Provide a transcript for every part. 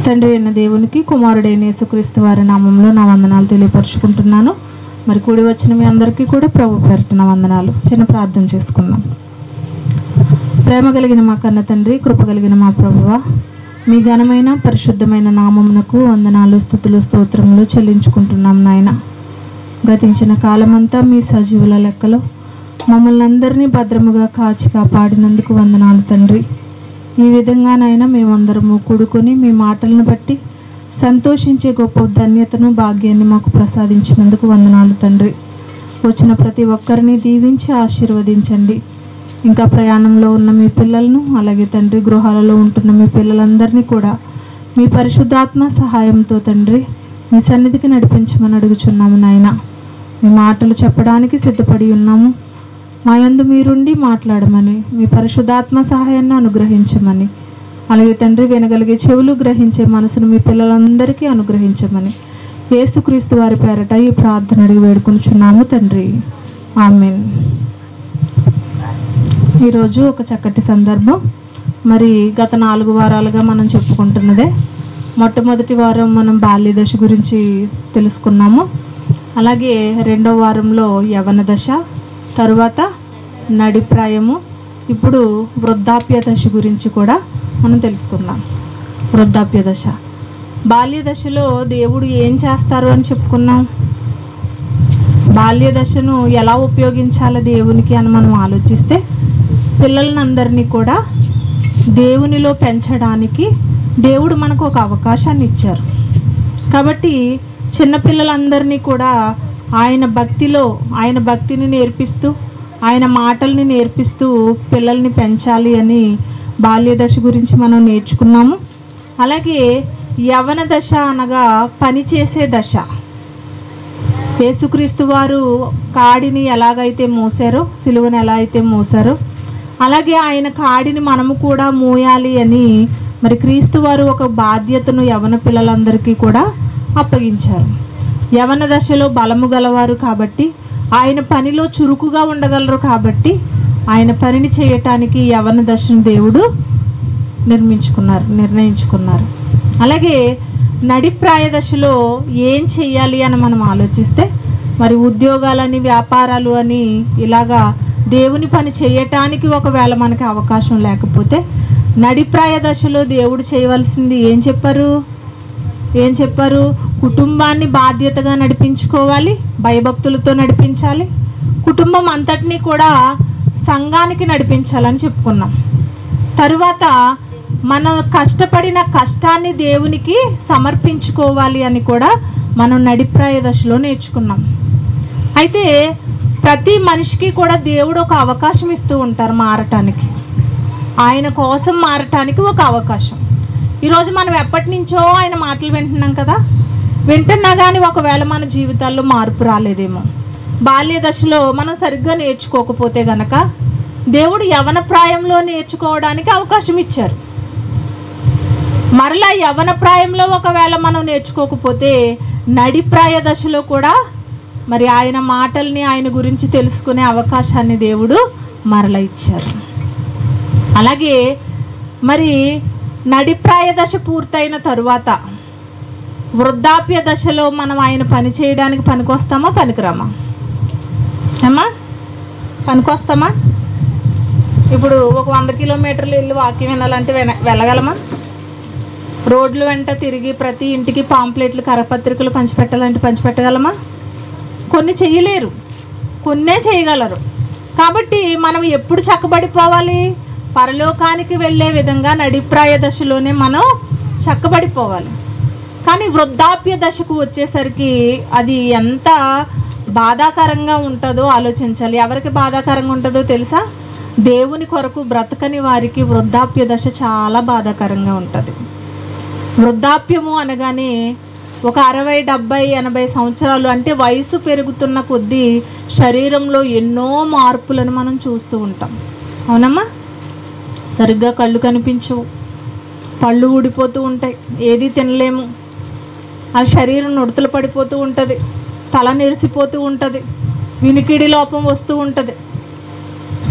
తండ్రి అయిన దేవునికి, కుమారుడైన యేసుక్రీస్తు వారి నామంలో నా వందనాలు తెలియపరుచుకుంటున్నాను. మరి కూడి వచ్చిన మీ అందరికీ కూడా ప్రభు పేరిట నా వందనాలు. చిన్న ప్రార్థన చేసుకుందాం. ప్రేమ కలిగిన మా కన్న తండ్రి, కృప కలిగిన మా ప్రభువా, మీ ఘనమైన పరిశుద్ధమైన నామమునకు వందనాలు, స్తుతులు, స్తోత్రములు చెల్లించుకుంటున్నాం నాయన. గతించిన కాలమంతా మీ సజీవుల లెక్కలో మమ్మల్ని అందరినీ భద్రముగా కాచి కాపాడినందుకు వందనాలు తండ్రి. ఈ విధంగానైనా మేమందరము కూడుకొని మీ మాటలను బట్టి సంతోషించే గొప్ప ధన్యతను, భాగ్యాన్ని మాకు ప్రసాదించినందుకు వందనాలు తండ్రి. వచ్చిన ప్రతి ఒక్కరిని దీవించి ఆశీర్వదించండి. ఇంకా ప్రయాణంలో ఉన్న మీ పిల్లలను, అలాగే తండ్రి గృహాలలో ఉంటున్న మీ పిల్లలందరినీ కూడా మీ పరిశుద్ధాత్మ సహాయంతో తండ్రి మీ సన్నిధికి నడిపించమని అడుగుచున్నాము నాయన. మీ మాటలు చెప్పడానికి సిద్ధపడి ఉన్నాము. మా యందు మీరుండి మాట్లాడమని, మీ పరిశుద్ధాత్మ సహాయాన్ని అనుగ్రహించమని, అలాగే తండ్రి వినగలిగే చెవులు, గ్రహించే మనసును మీ పిల్లలందరికీ అనుగ్రహించమని యేసుక్రీస్తు వారి పేరట ఈ ప్రార్థన అడిగి వేడుకొనుచున్నాము తండ్రి. ఆమేన్. ఈరోజు ఒక చక్కటి సందర్భం. మరి గత 4 వారాలుగా మనం చెప్పుకుంటున్నదే. మొట్టమొదటి వారం మనం బాల్య దశ గురించి తెలుసుకున్నాము. అలాగే 2వ వారంలో యవ్వన దశ, తరువాత నడిప్రాయము, ఇప్పుడు వృద్ధాప్య దశ గురించి కూడా మనం తెలుసుకుందాం. వృద్ధాప్య దశ. బాల్య దశలో దేవుడు ఏం చేస్తారు అని చెప్పుకున్నాం. బాల్య దశను ఎలా ఉపయోగించాలి దేవునికి అని మనం ఆలోచిస్తే, పిల్లలందరినీ కూడా దేవునిలో పెంచడానికి దేవుడు మనకు ఒక అవకాశాన్ని ఇచ్చారు. కాబట్టి చిన్నపిల్లలందరినీ కూడా ఆయన భక్తిని నేర్పిస్తూ, ఆయన మాటల్ని నేర్పిస్తూ పిల్లల్ని పెంచాలి అని బాల్య దశ గురించి మనం నేర్చుకున్నాము. అలాగే యవ్వన దశ అనగా పనిచేసే దశ. యేసుక్రీస్తు వారు కాడిని ఎలాగైతే మోసారో, సిలువను ఎలా అయితే మోసారో, అలాగే ఆయన కాడిని మనము కూడా మోయాలి అని మరి క్రీస్తు వారు ఒక బాధ్యతను యవ్వన పిల్లలందరికీ కూడా అప్పగించారు. యవ్వన దశలో బలము గలవారు కాబట్టి, ఆయన పనిలో చురుకుగా ఉండగలరు ఆయన పనిని చేయటానికి యవ్వన దశను దేవుడు నిర్ణయించుకున్నారు. అలాగే నడిప్రాయ దశలో ఏం చెయ్యాలి అని మనం ఆలోచిస్తే, మరి ఉద్యోగాలని, వ్యాపారాలు అని ఇలాగా దేవుని పని చేయటానికి ఒకవేళ మనకి అవకాశం లేకపోతే, నడిప్రాయ దశలో దేవుడు చేయవలసింది ఏం చెప్పారు? కుటుంబాన్ని బాధ్యతగా నడిపించుకోవాలి, భయభక్తులతో నడిపించాలి, కుటుంబం అంతటినీ కూడా సంఘానికి నడిపించాలని చెప్పుకున్నాం. తరువాత మనం కష్టపడిన కష్టాన్ని దేవునికి సమర్పించుకోవాలి అని కూడా మనం నడిప్రాయ దశలో నేర్చుకున్నాం. అయితే ప్రతి మనిషికి కూడా దేవుడు ఒక అవకాశం ఇస్తూ ఉంటారు మారటానికి, ఆయన కోసం మారటానికి ఒక అవకాశం. ఈరోజు మనం ఎప్పటి నుంచో ఆయన మాటలు వింటున్నాం కదా. వింటున్నా కానీ ఒకవేళ మన జీవితాల్లో మార్పు రాలేదేమో. బాల్య దశలో మనం సరిగ్గా నేర్చుకోకపోతే గనక దేవుడు యవ్వన ప్రాయంలో నేర్చుకోవడానికి అవకాశం ఇచ్చారు. మరలా యవ్వన ప్రాయంలో ఒకవేళ మనం నేర్చుకోకపోతే నడిప్రాయ దశలో కూడా మరి ఆయన మాటల్ని, ఆయన గురించి తెలుసుకునే అవకాశాన్ని దేవుడు మరలా ఇచ్చారు. అలాగే మరి నడిప్రాయ దశ పూర్తయిన తరువాత వృద్ధాప్య దశలో మనం ఆయన పని చేయడానికి పనికొస్తామా, పనికిరామా? పనికొస్తామా? ఇప్పుడు ఒక 100 కిలోమీటర్లు వెళ్ళి వాక్యం వినాలంటే వెళ్ళగలమా? రోడ్లు వెంట తిరిగి ప్రతి ఇంటికి పాంప్లెట్లు, కరపత్రికలు పంచిపెట్టాలంటే పంచిపెట్టగలమా? కొన్ని చేయలేరు, కొన్నే చేయగలరు. కాబట్టి మనం ఎప్పుడు చక్కబడిపోవాలి? పరలోకానికి వెళ్ళే విధంగా నడిప్రాయ దశలోనే మనం చక్కబడిపోవాలి. కానీ వృద్ధాప్య దశకు వచ్చేసరికి అది ఎంత బాధాకరంగా ఉంటుందో ఆలోచించాలి. ఎవరికి బాధాకరంగా ఉంటుందో తెలుసా? దేవుని కొరకు బ్రతకని వారికి వృద్ధాప్య దశ చాలా బాధాకరంగా ఉంటుంది. వృద్ధాప్యము అనగానే ఒక 60, 70, 80 సంవత్సరాలు అంటే వయసు పెరుగుతున్న కొద్దీ శరీరంలో ఎన్నో మార్పులను మనం చూస్తూ ఉంటాం. అవునమ్మా? సరిగ్గా కళ్ళు కనిపించవు, పళ్ళు ఊడిపోతూ ఉంటాయి, ఏది తినలేము, ఆ శరీరం నుడతలు పడిపోతూ ఉంటుంది, తల నెరిసిపోతూ ఉంటుంది, వినికిడి లోపం వస్తూ ఉంటుంది,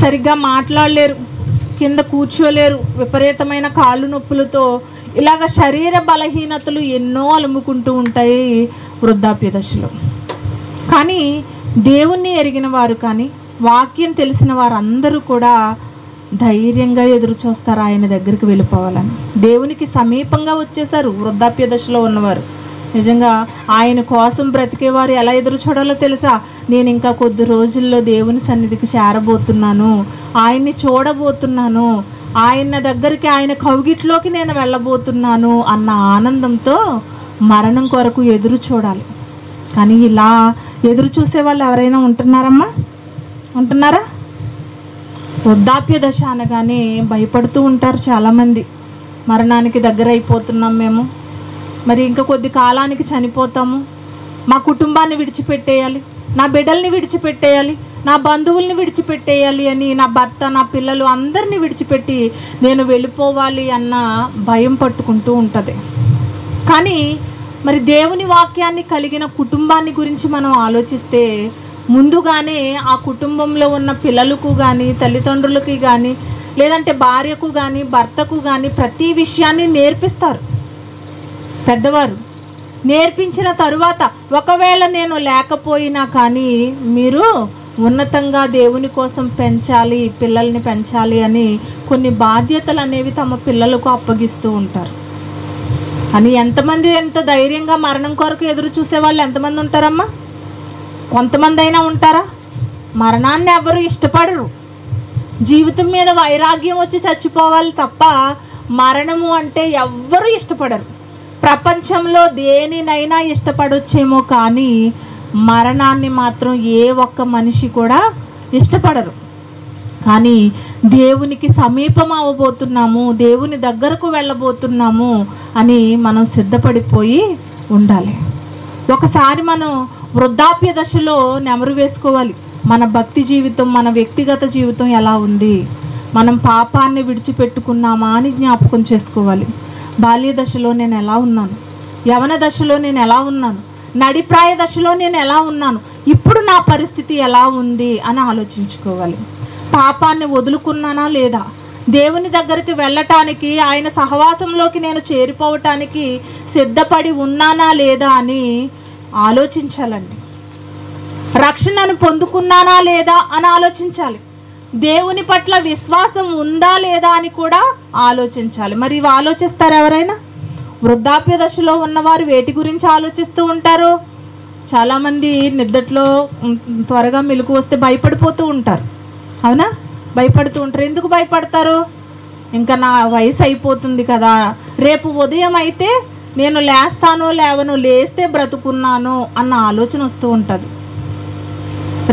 సరిగ్గా మాట్లాడలేరు, కింద కూర్చోలేరు, విపరీతమైన కాళ్ళు నొప్పులతో ఇలాగ శరీర బలహీనతలు ఎన్నో అలుముకుంటూ ఉంటాయి వృద్ధాప్య దశలో. కానీ దేవుణ్ణి ఎరిగిన వారు కానీ వాక్యం తెలిసిన వారందరూ కూడా ధైర్యంగా ఎదురు చూస్తారు ఆయన దగ్గరికి వెళ్ళిపోవాలని. దేవునికి సమీపంగా వచ్చేసారు వృద్ధాప్య దశలో ఉన్నవారు. నిజంగా ఆయన కోసం బ్రతికేవారు ఎలా ఎదురు చూడాలో తెలుసా? నేను ఇంకా కొద్ది రోజుల్లో దేవుని సన్నిధికి చేరబోతున్నాను, ఆయన్ని చూడబోతున్నాను, ఆయన దగ్గరికి, ఆయన కౌగిట్లోకి నేను వెళ్ళబోతున్నాను అన్న ఆనందంతో మరణం కొరకు ఎదురు చూడాలి. కానీ ఇలా ఎదురు చూసే వాళ్ళు ఎవరైనా ఉంటున్నారమ్మా? ఉంటున్నారా? వృద్ధాప్య దశ అనగానే భయపడుతూ ఉంటారు చాలామంది. మరణానికి దగ్గర అయిపోతున్నాం మేము, మరి ఇంకా కొద్ది కాలానికి చనిపోతాము, మా కుటుంబాన్ని విడిచిపెట్టేయాలి, నా బిడ్డల్ని విడిచిపెట్టేయాలి, నా బంధువుల్ని విడిచిపెట్టేయాలి అని, నా భర్త, నా పిల్లలు అందరినీ విడిచిపెట్టి నేను వెళ్ళిపోవాలి అన్న భయం పట్టుకుంటూ ఉంటుంది. కానీ మరి దేవుని వాక్యాన్ని కలిగిన కుటుంబాన్ని గురించి మనం ఆలోచిస్తే ముందుగానే ఆ కుటుంబంలో ఉన్న పిల్లలకు కానీ, తల్లిదండ్రులకి కానీ, లేదంటే భార్యకు కానీ, భర్తకు కానీ ప్రతి విషయాన్ని నేర్పిస్తారు పెద్దవారు. నేర్పించిన తరువాత ఒకవేళ నేను లేకపోయినా కానీ మీరు ఉన్నతంగా దేవుని కోసం పెంచాలి, పిల్లల్ని పెంచాలి అని కొన్ని బాధ్యతలు అనేవి తమ పిల్లలకు అప్పగిస్తూ ఉంటారు. అని ఎంతమంది ఎంత ధైర్యంగా మరణం కొరకు ఎదురు చూసే వాళ్ళు ఎంతమంది ఉంటారమ్మా? కొంతమంది అయినా ఉంటారా? మరణాన్ని ఎవరు ఇష్టపడరు. జీవితం మీద వైరాగ్యం వచ్చి చచ్చిపోవాలి తప్ప మరణము అంటే ఎవ్వరూ ఇష్టపడరు. ప్రపంచంలో దేనినైనా ఇష్టపడొచ్చేమో కానీ మరణాన్ని మాత్రం ఏ ఒక్క మనిషి కూడా ఇష్టపడరు. కానీ దేవునికి సమీపం అవ్వబోతున్నాము, దేవుని దగ్గరకు వెళ్ళబోతున్నాము అని మనం సిద్ధపడిపోయి ఉండాలి. ఒకసారి మనం వృద్ధాప్య దశలో నెమరు వేసుకోవాలి. మన భక్తి జీవితం, మన వ్యక్తిగత జీవితం ఎలా ఉంది, మనం పాపాన్ని విడిచిపెట్టుకున్నామా అని జ్ఞాపకం చేసుకోవాలి. బాల్య దశలో నేను ఎలా ఉన్నాను, యవన దశలో నేను ఎలా ఉన్నాను, నడిప్రాయ దశలో నేను ఎలా ఉన్నాను, ఇప్పుడు నా పరిస్థితి ఎలా ఉంది అని ఆలోచించుకోవాలి. పాపాన్ని వదులుకున్నానా లేదా, దేవుని దగ్గరికి వెళ్ళటానికి, ఆయన సహవాసంలోకి నేను చేరిపోవటానికి సిద్ధపడి ఉన్నానా లేదా అని ఆలోచించాలండి. రక్షణను పొందుకున్నానా లేదా అని ఆలోచించాలి. దేవుని పట్ల విశ్వాసం ఉందా లేదా అని కూడా ఆలోచించాలి. మరి ఇవి ఆలోచిస్తారు ఎవరైనా? వృద్ధాప్య దశలో ఉన్నవారు వేటి గురించి ఆలోచిస్తూ ఉంటారు? చాలామంది నిద్రలో త్వరగా మెలకు వస్తే భయపడిపోతూ ఉంటారు. అవునా? భయపడుతూ ఉంటారు. ఎందుకు భయపడతారు? ఇంకా నా వయసు అయిపోతుంది కదా, రేపు ఉదయం అయితే నేను లేస్తానో లేవను, లేస్తే బ్రతుకున్నాను అన్న ఆలోచన వస్తూ ఉంటుంది.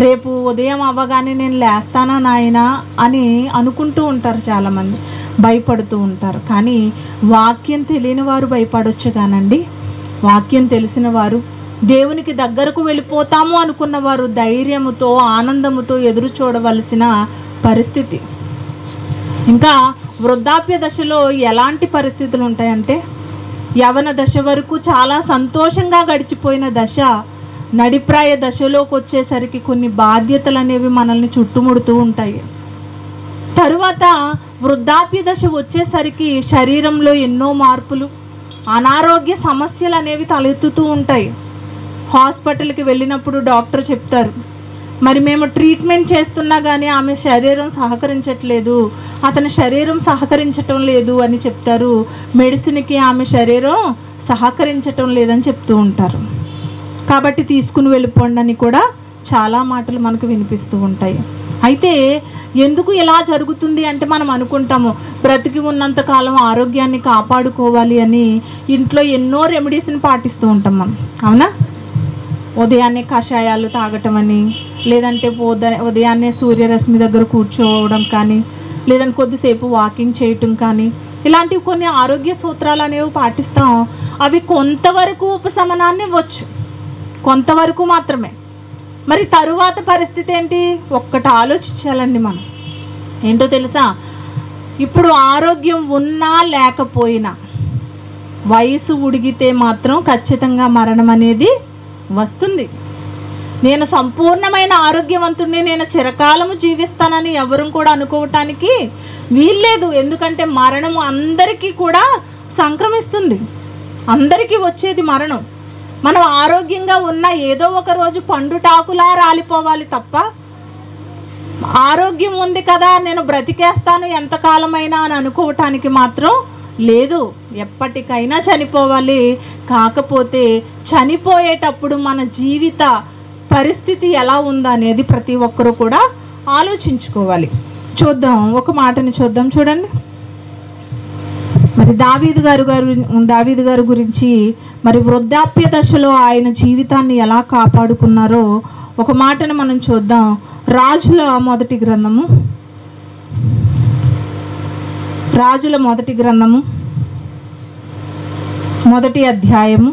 రేపు ఉదయం అవ్వగానే నేను లేస్తానా నాయనా అని అనుకుంటూ ఉంటారు చాలామంది, భయపడుతూ ఉంటారు. కానీ వాక్యం తెలియని వారు భయపడవచ్చు కానండి, వాక్యం తెలిసిన వారు, దేవునికి దగ్గరకు వెళ్ళిపోతాము అనుకున్న వారు ధైర్యముతో, ఆనందముతో ఎదురు చూడవలసిన పరిస్థితి. ఇంకా వృద్ధాప్య దశలో ఎలాంటి పరిస్థితులు ఉంటాయంటే, యవన దశ వరకు చాలా సంతోషంగా గడిచిపోయిన దశ, నడిప్రాయ దశలోకి వచ్చేసరికి కొన్ని బాధ్యతలు అనేవి మనల్ని చుట్టుముడుతూ ఉంటాయి. తరువాత వృద్ధాప్య దశ వచ్చేసరికి శరీరంలో ఎన్నో మార్పులు, అనారోగ్య సమస్యలు అనేవి తలెత్తుతూ ఉంటాయి. హాస్పిటల్కి వెళ్ళినప్పుడు డాక్టర్ చెప్తారు, మరి మేము ట్రీట్మెంట్ చేస్తున్నా కానీ ఆమె శరీరం సహకరించట్లేదు, అతని శరీరం సహకరించటం లేదు అని చెప్తారు. మెడిసిన్కి ఆమె శరీరం సహకరించటం లేదని చెప్తూ ఉంటారు. కాబట్టి తీసుకుని వెళ్ళిపోండి అని కూడా చాలా మాటలు మనకు వినిపిస్తూ ఉంటాయి. అయితే ఎందుకు ఇలా జరుగుతుంది అంటే, మనం అనుకుంటాము బ్రతికి ఉన్నంతకాలం ఆరోగ్యాన్ని కాపాడుకోవాలి అని ఇంట్లో ఎన్నో రెమెడీస్ని పాటిస్తూ ఉంటాం మనం. అవునా? ఉదయాన్నే కషాయాలు తాగటం అని, లేదంటే ఉదయాన్నే సూర్యరశ్మి దగ్గర కూర్చోవడం కానీ, లేదంటే కొద్దిసేపు వాకింగ్ చేయటం కానీ, ఇలాంటివి కొన్ని ఆరోగ్య సూత్రాలు అనేవి పాటిస్తాం. అవి కొంతవరకు ఉపశమనాన్ని ఇవ్వచ్చు, కొంతవరకు మాత్రమే. మరి తరువాత పరిస్థితి ఏంటి? ఒక్కటి ఆలోచించాలండి మనం. ఏంటో తెలుసా? ఇప్పుడు ఆరోగ్యం ఉన్నా లేకపోయినా వయసు ఉడిగితే మాత్రం ఖచ్చితంగా మరణం అనేది వస్తుంది. నేను సంపూర్ణమైన ఆరోగ్యవంతుడిని, నేను చిరకాలము జీవిస్తానని ఎవరు కూడా అనుకోవటానికి వీల్లేదు. ఎందుకంటే మరణము అందరికీ కూడా సంక్రమిస్తుంది. అందరికీ వచ్చేది మరణం. మనం ఆరోగ్యంగా ఉన్న ఏదో ఒక రోజు పండుటాకులా రాలిపోవాలి తప్ప, ఆరోగ్యం ఉంది కదా నేను బ్రతికేస్తాను ఎంతకాలమైనా అని అనుకోవటానికి మాత్రం లేదు. ఎప్పటికైనా చనిపోవాలి. కాకపోతే చనిపోయేటప్పుడు మన జీవిత పరిస్థితి ఎలా ఉందనేది ప్రతి ఒక్కరూ కూడా ఆలోచించుకోవాలి. చూద్దాం, ఒక మాటని చూద్దాం. చూడండి, మరి దావీదు గారు గురించి మరి వృద్ధాప్య దశలో ఆయన జీవితాన్ని ఎలా కాపాడుకున్నారో ఒక మాటను మనం చూద్దాం. రాజుల మొదటి గ్రంథము 1వ అధ్యాయము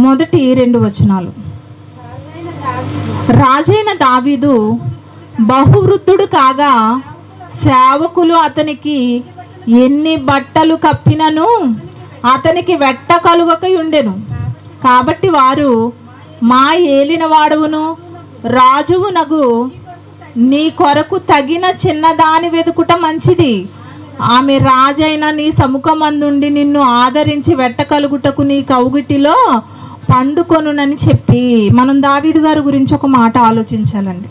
1-2 వచనాలు. రాజైన దావీదు బహువృద్ధుడు కాగా సేవకులు అతనికి ఎన్ని బట్టలు కప్పినను అతనికి వెట్ట కలుగక ఉండెను. కాబట్టి వారు, మా ఏలిన వాడవును రాజువునగు నీ కొరకు తగిన చిన్నదాని వెతుకుట మంచిది. ఆమె రాజైన నీ సముఖమందుండి నిన్ను ఆదరించి వెట్ట కలుగుటకు నీ కౌగిటిలో పండుకొనునని చెప్పి. మనం దావీదు గారి గురించి ఒక మాట ఆలోచించాలండి.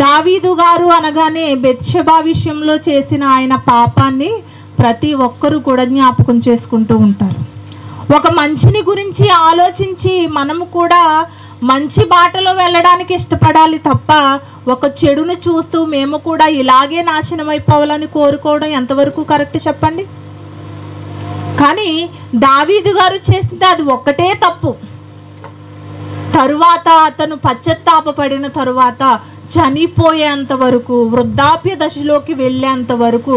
దావీదు గారు అనగానే బెత్షెబా విషయంలో చేసిన ఆయన పాపాన్ని ప్రతి ఒక్కరూ కూడా జ్ఞాపకం చేసుకుంటూ ఉంటారు. ఒక మంచిని గురించి ఆలోచించి మనము కూడా మంచి బాటలో వెళ్ళడానికి ఇష్టపడాలి తప్ప, ఒక చెడును చూస్తూ మేము కూడా ఇలాగే నాశనం అయిపోవాలని కోరుకోవడం ఎంతవరకు కరెక్ట్ చెప్పండి. కానీ దావీదు గారు చేసింది అది ఒక్కటే తప్పు. తరువాత అతను పశ్చాత్తాపపడిన తరువాత చనిపోయేంత వరకు, వృద్ధాప్య దశలోకి వెళ్ళేంత వరకు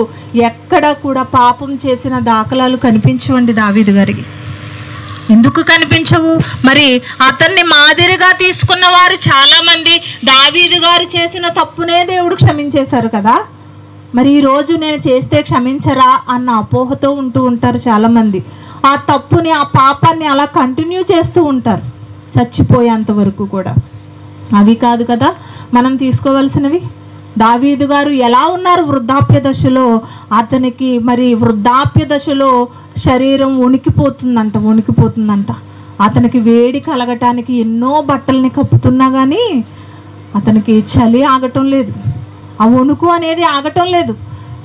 ఎక్కడ కూడా పాపం చేసిన దాఖలాలు కనిపించవండి దావీదు గారికి. ఎందుకు కనిపించవు? మరి అతన్ని మాదిరిగా తీసుకున్న వారు చాలామంది దావీదు గారు చేసిన తప్పునే దేవుడు క్షమించేశారు కదా. మరి ఈరోజు నేను చేస్తే క్షమించరా అన్న అపోహతో ఉంటూ ఉంటారు చాలామంది. ఆ తప్పుని, ఆ పాపాన్ని అలా కంటిన్యూ చేస్తూ ఉంటారు చచ్చిపోయేంత వరకు కూడా. అవి కాదు కదా మనం తీసుకోవాల్సినవి. దావీదు గారు ఎలా ఉన్నారు వృద్ధాప్య దశలో? అతనికి మరి వృద్ధాప్య దశలో శరీరం వణికిపోతుందంట. అతనికి వేడి కలగటానికి ఎన్నో బట్టల్ని కప్పుతున్నా కానీ అతనికి చలి ఆగటం లేదు, ఆ వణుకు అనేది ఆగటం లేదు.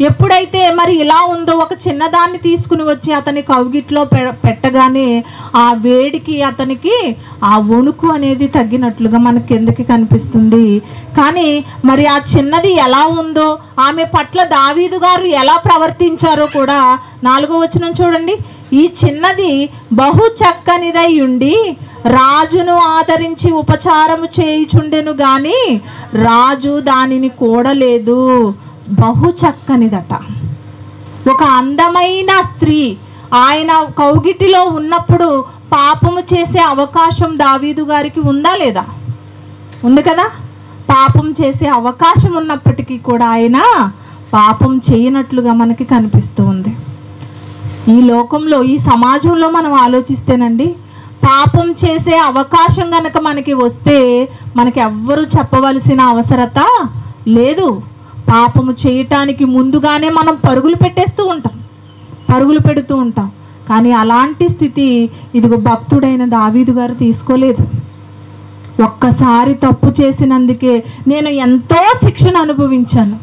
ఎప్పుడైతే మరి ఇలా ఉందో, ఒక చిన్నదాన్ని తీసుకుని వచ్చి అతని కౌగిట్లో పెట్టగానే ఆ వేడికి అతనికి ఆ వణుకు అనేది తగ్గినట్లుగా మనకి కిందకి కనిపిస్తుంది. కానీ మరి ఆ చిన్నది ఎలా ఉందో, ఆమె పట్ల దావీదు గారు ఎలా ప్రవర్తించారో కూడా 4వ వచనం చూడండి. ఈ చిన్నది బహు చక్కనిదై ఉండి రాజును ఆదరించి ఉపచారము చేయుచుండెను గాని రాజు దానిని కూడలేదు. బహు చక్కనిదట. ఒక అందమైన స్త్రీ ఆయన కౌగిటిలో ఉన్నప్పుడు పాపము చేసే అవకాశం దావీదు గారికి ఉందా లేదా? ఉంది కదా. పాపం చేసే అవకాశం ఉన్నప్పటికీ కూడా ఆయన పాపం చేయనట్లుగా మనకి కనిపిస్తూ ఉంది. ఈ లోకంలో, ఈ సమాజంలో మనం ఆలోచిస్తేనండి, పాపం చేసే అవకాశం కనుక మనకి వస్తే మనకి ఎవ్వరూ చెప్పవలసిన అవసరత లేదు. పాపము చేయటానికి ముందుగానే మనం పరుగులు పెడుతూ ఉంటాం. కానీ అలాంటి స్థితి ఇదిగో భక్తుడైన దావీదు గారు తీసుకోలేదు. ఒక్కసారి తప్పు చేసినందుకే నేను ఎంతో శిక్షణ అనుభవించాను,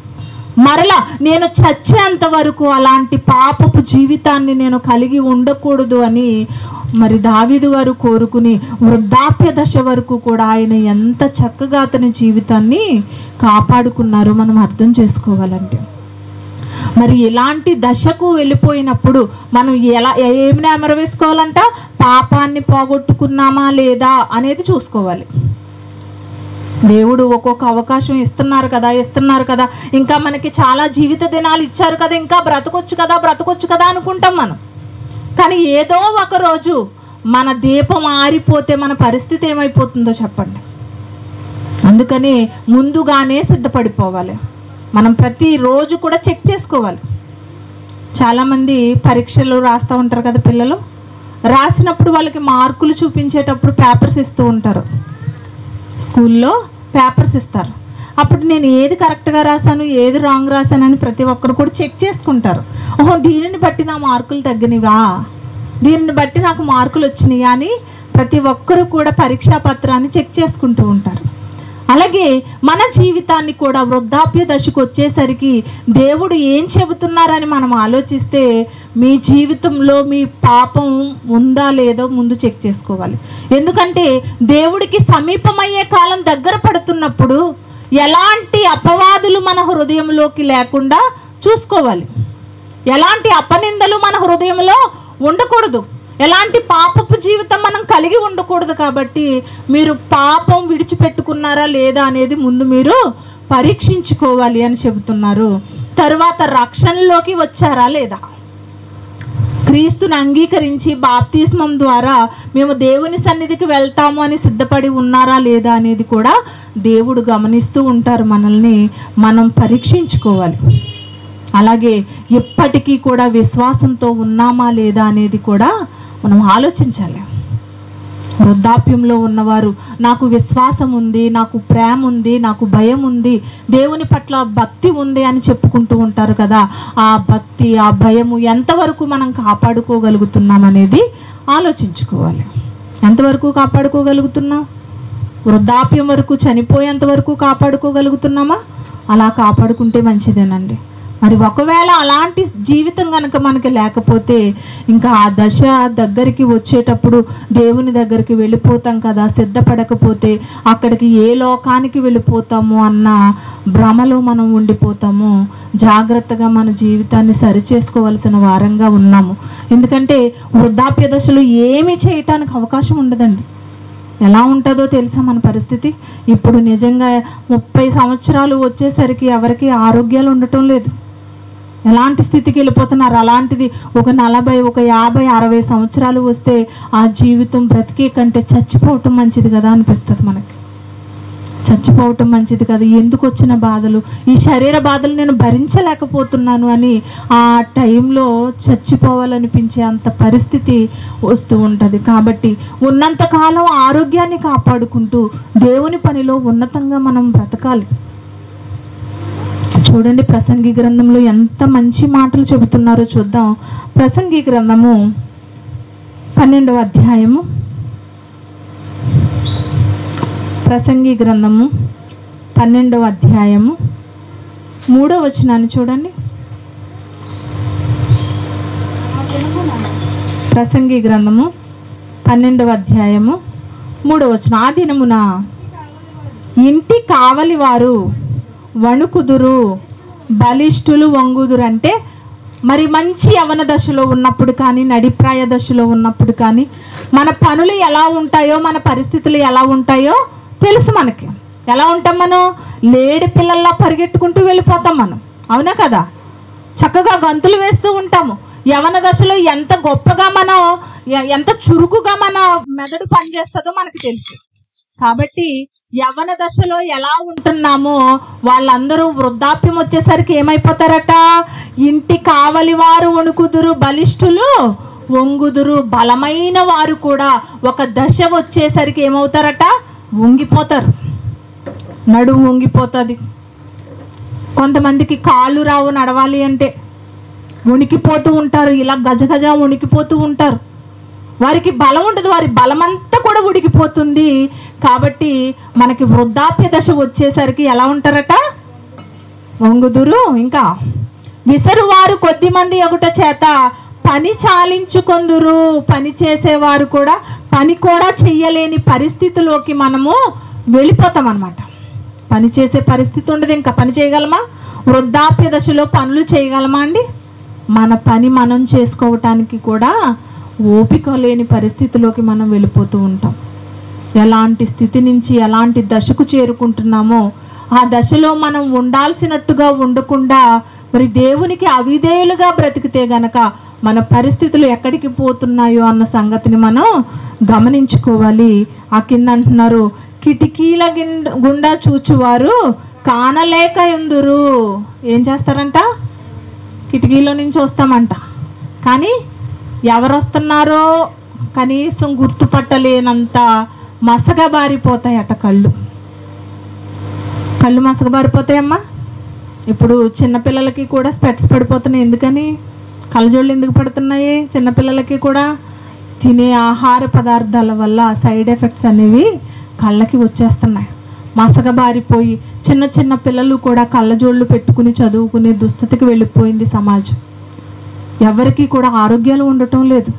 మరలా నేను చచ్చేంత వరకు అలాంటి పాపపు జీవితాన్ని నేను కలిగి ఉండకూడదు అని మరి దావీదు గారు కోరుకుని వృద్ధాప్య దశ వరకు కూడా ఆయన ఎంత చక్కగా అతని జీవితాన్ని కాపాడుకున్నారో మనం అర్థం చేసుకోవాలంటే, మరి ఇలాంటి దశకు వెళ్ళిపోయినప్పుడు మనం ఏమి నెమరు వేసుకోవాలంట? పాపాన్ని పోగొట్టుకున్నామా లేదా అనేది చూసుకోవాలి. దేవుడు ఒక్కొక్క అవకాశం ఇస్తున్నారు కదా, ఇంకా మనకి చాలా జీవిత దినాలు ఇచ్చారు కదా, ఇంకా బ్రతకొచ్చు కదా అనుకుంటాం మనం. కానీ ఏదో ఒక రోజు మన దీపం ఆరిపోతే మన పరిస్థితి ఏమైపోతుందో చెప్పండి. అందుకని ముందుగానే సిద్ధపడిపోవాలి. మనం ప్రతిరోజు కూడా చెక్ చేసుకోవాలి. చాలామంది పరీక్షలు రాస్తూ ఉంటారు కదా పిల్లలు. రాసినప్పుడు వాళ్ళకి మార్కులు చూపించేటప్పుడు పేపర్స్ ఇస్తూ ఉంటారు. స్కూల్లో పేపర్స్ ఇస్తారు. అప్పుడు నేను ఏది కరెక్ట్గా రాశాను, ఏది రాంగ్ రాశానని ప్రతి ఒక్కరు కూడా చెక్ చేసుకుంటారు. ఓహో, దీనిని బట్టి నా మార్కులు తగ్గినవా, దీనిని బట్టి నాకు మార్కులు వచ్చినాయా అని ప్రతి ఒక్కరు కూడా పరీక్షా పత్రాన్ని చెక్ చేసుకుంటూ ఉంటారు. అలాగే మన జీవితాన్ని కూడా వృద్ధాప్య దశకు వచ్చేసరికి దేవుడు ఏం చెబుతున్నారని మనం ఆలోచిస్తే, మీ జీవితంలో మీ పాపం ఉందా లేదో ముందు చెక్ చేసుకోవాలి. ఎందుకంటే దేవుడికి సమీపమయ్యే కాలం దగ్గర పడుతున్నప్పుడు ఎలాంటి అపవాదులు మన హృదయంలోకి లేకుండా చూసుకోవాలి. ఎలాంటి అపనిందలు మన హృదయంలో ఉండకూడదు, ఎలాంటి పాపపు జీవితం మనం కలిగి ఉండకూడదు. కాబట్టి మీరు పాపం విడిచిపెట్టుకున్నారా లేదా అనేది ముందు మీరు పరీక్షించుకోవాలి అని చెబుతున్నారు. తరువాత రక్షణలోకి వచ్చారా లేదా, క్రీస్తుని అంగీకరించి బాప్తిస్మం ద్వారా మేము దేవుని సన్నిధికి వెళ్తాము అని సిద్ధపడి ఉన్నారా లేదా అనేది కూడా దేవుడు గమనిస్తూ ఉంటారు. మనల్ని మనం పరీక్షించుకోవాలి. అలాగే ఎప్పటికీ కూడా విశ్వాసంతో ఉన్నామా లేదా అనేది కూడా మనం ఆలోచించాలి. వృద్ధాప్యంలో ఉన్నవారు నాకు విశ్వాసం ఉంది, నాకు ప్రేమ ఉంది, నాకు భయం ఉంది, దేవుని పట్ల భక్తి ఉంది అని చెప్పుకుంటూ ఉంటారు కదా. ఆ భక్తి, ఆ భయము ఎంతవరకు మనం కాపాడుకోగలుగుతున్నాం అనేది ఆలోచించుకోవాలి. ఎంతవరకు కాపాడుకోగలుగుతున్నాం? వృద్ధాప్యం వరకు, చనిపోయేంత వరకు కాపాడుకోగలుగుతున్నామా? అలా కాపాడుకుంటే మంచిదేనండి. మరి ఒకవేళ అలాంటి జీవితం కనుక మనకి లేకపోతే ఇంకా ఆ దశ దగ్గరికి వచ్చేటప్పుడు దేవుని దగ్గరికి వెళ్ళిపోతాం కదా, సిద్ధపడకపోతే అక్కడికి ఏ లోకానికి వెళ్ళిపోతాము అన్న భ్రమలో మనం ఉండిపోతాము. జాగ్రత్తగా మన జీవితాన్ని సరిచేసుకోవాల్సిన వారంగా ఉన్నాము. ఎందుకంటే వృద్ధాప్య దశలో ఏమీ చేయటానికి అవకాశం ఉండదండి. ఎలా ఉంటుందో తెలుసా మన పరిస్థితి? ఇప్పుడు నిజంగా 30 సంవత్సరాలు వచ్చేసరికి ఎవరికి ఆరోగ్యాలు ఉండటం లేదు. ఎలాంటి స్థితికి వెళ్ళిపోతున్నారు. అలాంటిది ఒక 40, ఒక 50, 60 సంవత్సరాలు వస్తే ఆ జీవితం బ్రతికే కంటే చచ్చిపోవటం మంచిది కదా అనిపిస్తుంది మనకి. చచ్చిపోవటం మంచిది కదా, ఎందుకు వచ్చిన బాధలు, ఈ శరీర బాధలు నేను భరించలేకపోతున్నాను అని ఆ టైంలో చచ్చిపోవాలనిపించే అంత పరిస్థితి వస్తూ ఉంటుంది. కాబట్టి ఉన్నంతకాలం ఆరోగ్యాన్ని కాపాడుకుంటూ దేవుని పనిలో ఉన్నతంగా మనం బ్రతకాలి. చూడండి, ప్రసంగి గ్రంథంలో ఎంత మంచి మాటలు చెబుతున్నారో చూద్దాం. ప్రసంగి గ్రంథము 12వ అధ్యాయము, ప్రసంగి గ్రంథము 12వ అధ్యాయము 3వ వచనాన్ని చూడండి. ప్రసంగి గ్రంథము 12వ అధ్యాయము 3వ వచనం. ఆ దినమున ఇంటి కావలి వారు వణుకుదురు, బలిష్ఠులు వంగుదురు. అంటే మరి మంచి యవన దశలో ఉన్నప్పుడు కానీ, నడిప్రాయ దశలో ఉన్నప్పుడు కానీ మన పనులు ఎలా ఉంటాయో, మన పరిస్థితులు ఎలా ఉంటాయో తెలుసు మనకి. ఎలా ఉంటాం మనం? లేడి పిల్లల్లా పరిగెట్టుకుంటూ వెళ్ళిపోతాం మనం, అవునా కదా? చక్కగా గంతులు వేస్తూ ఉంటాము. యవన దశలో ఎంత గొప్పగా మనం, ఎంత చురుకుగా మన మెదడు పనిచేస్తుందో మనకి తెలుసు. కాబట్టి యవ్వన దశలో ఎలా ఉంటున్నామో వాళ్ళందరూ వృద్ధాప్యం వచ్చేసరికి ఏమైపోతారట? ఇంటి కావలి వారు వణుకుదురు, బలిష్ఠులు వంగుదురు. బలమైన వారు కూడా ఒక దశ వచ్చేసరికి ఏమవుతారట? వంగిపోతారు, నడుము వంగిపోతుంది. కొంతమందికి కాళ్ళు రావు నడవాలి అంటే, వణికిపోతూ ఉంటారు, ఇలా గజగజ వణికిపోతూ ఉంటారు. వారికి బలం ఉండదు, వారి బలమంతా కూడా ఉడికిపోతుంది. కాబట్టి మనకి వృద్ధాప్య దశ వచ్చేసరికి ఎలా ఉంటారట? వంగుదురు. ఇంకా విసరువారు కొద్ది మంది ఒకట చేత పని చాలించుకొందురు. పని చేసేవారు కూడా పని కూడా చెయ్యలేని పరిస్థితిలోకి మనము వెళ్ళిపోతాం అన్నమాట. పని చేసే పరిస్థితి ఉండదు. ఇంకా పని చేయగలమా? వృద్ధాప్య దశలో పనులు చేయగలమా అండి? మన పని మనం చేసుకోవటానికి కూడా ఓపిక లేని పరిస్థితిలోకి మనం వెళ్ళిపోతూ ఉంటాం. ఎలాంటి స్థితి నుంచి ఎలాంటి దశకు చేరుకుంటున్నామో ఆ దశలో మనం ఉండాల్సినట్టుగా ఉండకుండా మరి దేవునికి అవిధేయులుగా బ్రతికితే గనక మన పరిస్థితులు ఎక్కడికి పోతున్నాయో అన్న సంగతిని మనం గమనించుకోవాలి. ఆ కింద అంటున్నారు, కిటికీల గుండా చూచువారు కానలేక ఎందురు. ఏం చేస్తారంట? కిటికీలో నుంచి వస్తామంట, కానీ ఎవరు వస్తున్నారో కనీసం గుర్తుపట్టలేనంత మసగబారిపోతాయట కళ్ళు. కళ్ళు మసకబారిపోతాయమ్మా. ఇప్పుడు చిన్నపిల్లలకి కూడా స్పెట్స్ పడిపోతున్నాయి. ఎందుకని? కళ్ళజోళ్ళు ఎందుకు పడుతున్నాయి? చిన్నపిల్లలకి కూడా తినే ఆహార పదార్థాల వల్ల సైడ్ ఎఫెక్ట్స్ అనేవి కళ్ళకి వచ్చేస్తున్నాయి. మసకబారిపోయి చిన్న చిన్న పిల్లలు కూడా కళ్ళజోళ్ళు పెట్టుకుని చదువుకునే దుస్థితికి వెళ్ళిపోయింది సమాజం. ఎవరికి కూడా ఆరోగ్యాలు ఉండటం లేదు.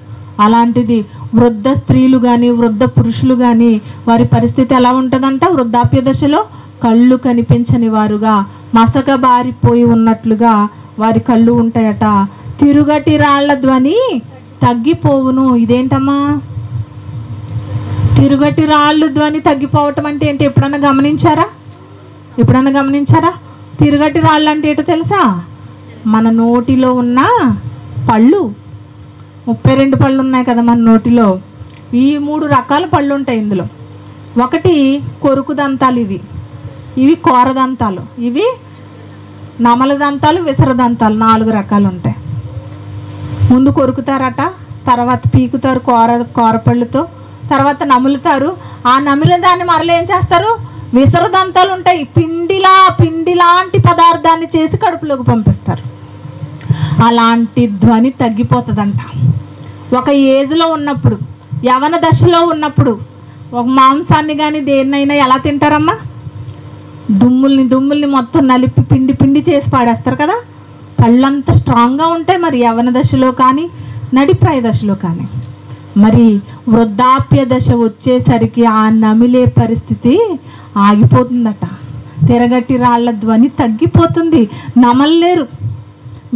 అలాంటిది వృద్ధ స్త్రీలు కానీ వృద్ధ పురుషులు కానీ వారి పరిస్థితి ఎలా ఉంటుందంట? వృద్ధాప్య దశలో కళ్ళు కనిపించని వారుగా మసకబారిపోయి ఉన్నట్లుగా వారి కళ్ళు ఉంటాయట. తిరుగటి రాళ్ల ధ్వని తగ్గిపోవును. ఇదేంటమ్మా? తిరుగటి రాళ్ళు ధ్వని తగ్గిపోవటం అంటే ఏంటి? ఎప్పుడన్నా గమనించారా? తిరుగటి రాళ్ళు అంటే ఏంటో తెలుసా? మన నోటిలో ఉన్న పళ్ళు, 32 పళ్ళు ఉన్నాయి కదా మన నోటిలో. ఈ 3 రకాల పళ్ళు ఉంటాయి ఇందులో. ఒకటి కొరుకు దంతాలు, ఇవి కోర దంతాలు, ఇవి నమల దంతాలు, విసర దంతాలు, 4 రకాలు ఉంటాయి. ముందు కొరుకుతారట, తర్వాత పీకుతారు కోరపళ్ళుతో, తర్వాత నములుతారు. ఆ నమిలిన దాన్ని మరలా ఏం చేస్తారు? విసర దంతాలు ఉంటాయి, పిండి లాంటి పదార్థాన్ని చేసి కడుపులోకి పంపిస్తారు. అలాంటి ధ్వని తగ్గిపోతుందంట. ఒక ఏజ్లో ఉన్నప్పుడు, యవన దశలో ఉన్నప్పుడు ఒక మాంసాన్ని కానీ దేన్నైనా ఎలా తింటారమ్మా? దుమ్ముల్ని మొత్తం నలిపి పిండి చేసి పాడేస్తారు కదా. పళ్ళంతా స్ట్రాంగ్గా ఉంటాయి. మరి యవన దశలో కానీ నడిప్రాయ దశలో కానీ. మరి వృద్ధాప్య దశ వచ్చేసరికి ఆ నమిలే పరిస్థితి ఆగిపోతుందట. తిరగటి రాళ్ల ధ్వని తగ్గిపోతుంది. నమలలేరు.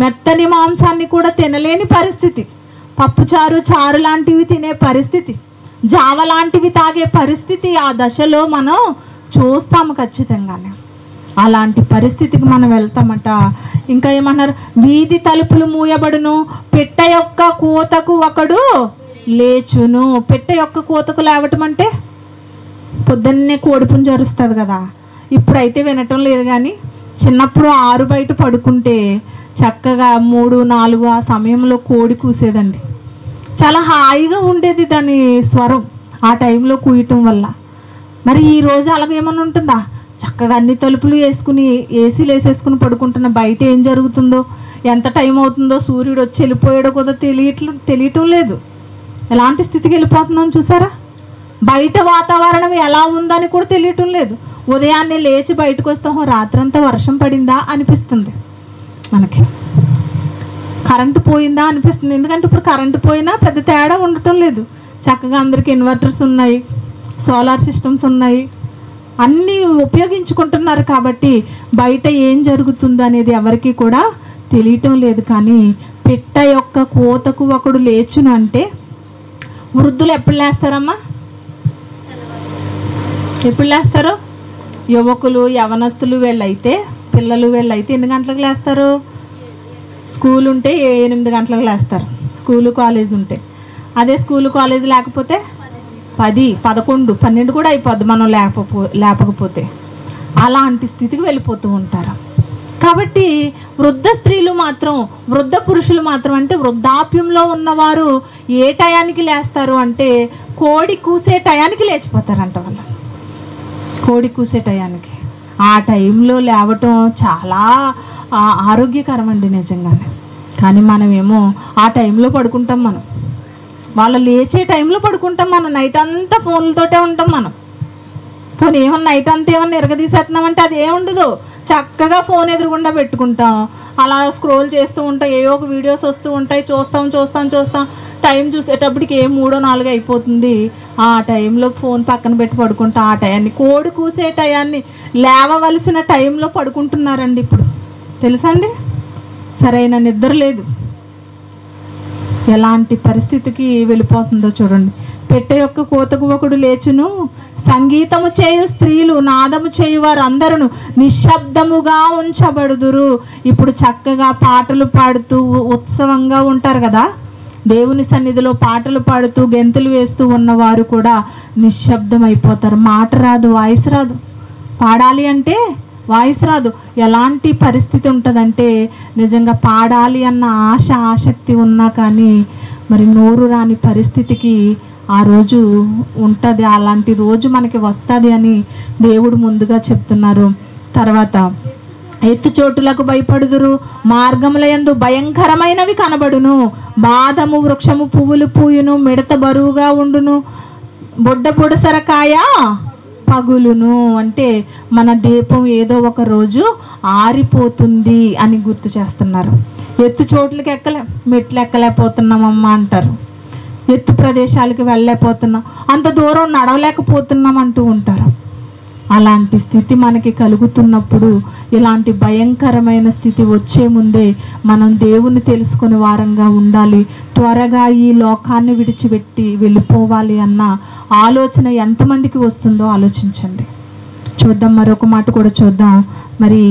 మెత్తని మాంసాన్ని కూడా తినలేని పరిస్థితి. చారు లాంటివి తినే పరిస్థితి, జావ లాంటివి తాగే పరిస్థితి ఆ దశలో మనం చూస్తాము ఖచ్చితంగానే. అలాంటి పరిస్థితికి మనం వెళ్తామట. ఇంకా ఏమన్నారు? వీధి తలుపులు మూయబడును, పెట్ట యొక్క కూతకు ఒకడు లేచును. పెట్ట యొక్క కూతకు లేవటం అంటే పొద్దున్నే కోడిపుంజ అరుస్తుంది కదా. ఇప్పుడైతే వినటం లేదు కానీ చిన్నప్పుడు 6 బయట పడుకుంటే చక్కగా 3, 4 ఆ సమయంలో కోడి కూసేదండి. చాలా హాయిగా ఉండేది దాని స్వరం ఆ టైంలో కూయటం వల్ల. మరి ఈరోజు అలాగేమన్నా ఉంటుందా? చక్కగా అన్ని తలుపులు వేసుకుని ఏసీలు వేసేసుకుని పడుకుంటున్న బయట ఏం జరుగుతుందో, ఎంత టైం అవుతుందో, సూర్యుడు వచ్చి వెళ్ళిపోయాడో కూడా తెలియటం లేదు. ఎలాంటి స్థితికి వెళ్ళిపోతున్నాం చూసారా? బయట వాతావరణం ఎలా ఉందని కూడా తెలియటం లేదు. ఉదయాన్నే లేచి బయటకు వస్తాం, రాత్రంతా వర్షం పడిందా అనిపిస్తుంది మనకి. కరెంటు పోయిందా అనిపిస్తుంది. ఎందుకంటే ఇప్పుడు కరెంటు పోయినా పెద్ద తేడా ఉండటం లేదు. చక్కగా అందరికీ ఇన్వర్టర్స్ ఉన్నాయి, సోలార్ సిస్టమ్స్ ఉన్నాయి, అన్నీ ఉపయోగించుకుంటున్నారు. కాబట్టి బయట ఏం జరుగుతుందో అనేది ఎవరికి కూడా తెలియటం లేదు. కానీ పెట్ట యొక్క కోతకు ఒకడు లేచును అంటే వృద్ధులు ఎప్పుడు లేస్తారమ్మా? ఎప్పుడు లేస్తారు? యువకులు, యవనస్తులు వీళ్ళైతే, పిల్లలు వీళ్ళైతే ఎన్ని గంటలకు లేస్తారు? స్కూల్ ఉంటే 8 గంటలకు లేస్తారు, స్కూలు కాలేజ్ ఉంటే. అదే స్కూలు కాలేజ్ లేకపోతే 10, 11, 12 కూడా అయిపోద్ది మనం లేపకపోతే. అలాంటి స్థితికి వెళ్ళిపోతూ ఉంటారు. కాబట్టి వృద్ధ స్త్రీలు మాత్రం, వృద్ధ పురుషులు మాత్రం, అంటే వృద్ధాప్యంలో ఉన్నవారు ఏ టయానికి లేస్తారు అంటే కోడి కూసే టయానికి లేచిపోతారంట వాళ్ళు. కోడి కూసే టయానికి, ఆ టైంలో లేవటం చాలా ఆరోగ్యకరం అండి నిజంగానే. కానీ మనమేమో ఆ టైంలో పడుకుంటాం. వాళ్ళు లేచే టైంలో పడుకుంటాం. మనం నైట్ అంతా ఫోన్లతోటే ఉంటాం. మనం ఫోన్ ఏమన్నా నైట్ అంతా ఏమన్నా ఎరగదీసేస్తున్నామంటే అది ఏముండదు. చక్కగా ఫోన్ ఎదురుగుండా పెట్టుకుంటాం, అలా స్క్రోల్ చేస్తూ ఉంటాం, ఏవో ఒక వీడియోస్ వస్తూ ఉంటాయి, చూస్తాం. టైం చూసేటప్పటికి 3, 4 అయిపోతుంది. ఆ టైంలో ఫోన్ పక్కన పెట్టి పడుకుంటాం. ఆ టయాన్ని, కోడి కూసే టయాన్ని, లేవవలసిన టైంలో పడుకుంటున్నారండి ఇప్పుడు. తెలుసండి? సరైన నిద్ర లేదు. ఎలాంటి పరిస్థితికి వెళ్ళిపోతుందో చూడండి. పెట్టె యొక్క కోతకు ఒకడు లేచును, సంగీతము చేయు స్త్రీలు, నాదము చేయువారు అందరూ నిశ్శబ్దముగా ఉంచబడుదురు. ఇప్పుడు చక్కగా పాటలు పాడుతూ ఉత్సవంగా ఉంటారు కదా, దేవుని సన్నిధిలో పాటలు పాడుతూ గెంతులు వేస్తూ ఉన్నవారు కూడా నిశ్శబ్దం అయిపోతారు. మాట రాదు, వాయిస్ రాదు. పాడాలి అంటే వాయిస్ రాదు. ఎలాంటి పరిస్థితి ఉంటుందంటే నిజంగా పాడాలి అన్న ఆసక్తి ఉన్నా కానీ మరి నోరు రాని పరిస్థితికి ఆ రోజు ఉంటుంది. అలాంటి రోజు మనకి వస్తుంది అని దేవుడు ముందుగా చెప్తున్నారు. తర్వాత ఎత్తు చోటులకు భయపడుదురు, మార్గముల యందు భయంకరమైనవి కనబడును, బాదము వృక్షము పువ్వులు పూయును, మిడత బరువుగా ఉండును, బొడ్డ పొడసరకాయ పగులును. అంటే మన దీపం ఏదో ఒక రోజు ఆరిపోతుంది అని గుర్తు చేస్తున్నారు. ఎత్తు చోట్లకి మెట్లు ఎక్కలేకపోతున్నామమ్మా అంటారు, ఎత్తు ప్రదేశాలకి వెళ్ళలేకపోతున్నాం, అంత దూరం నడవలేకపోతున్నాం అంటూ ఉంటారు. అలాంటి స్థితి మనకి కలుగుతున్నప్పుడు, ఇలాంటి భయంకరమైన స్థితి వచ్చే ముందే మనం దేవుని తెలుసుకునే వారంగా ఉండాలి. త్వరగా ఈ లోకాన్ని విడిచిపెట్టి వెళ్ళిపోవాలి అన్న ఆలోచన ఎంతమందికి వస్తుందో ఆలోచించండి. చూద్దాం, మరొక మాట కూడా చూద్దాం. మరి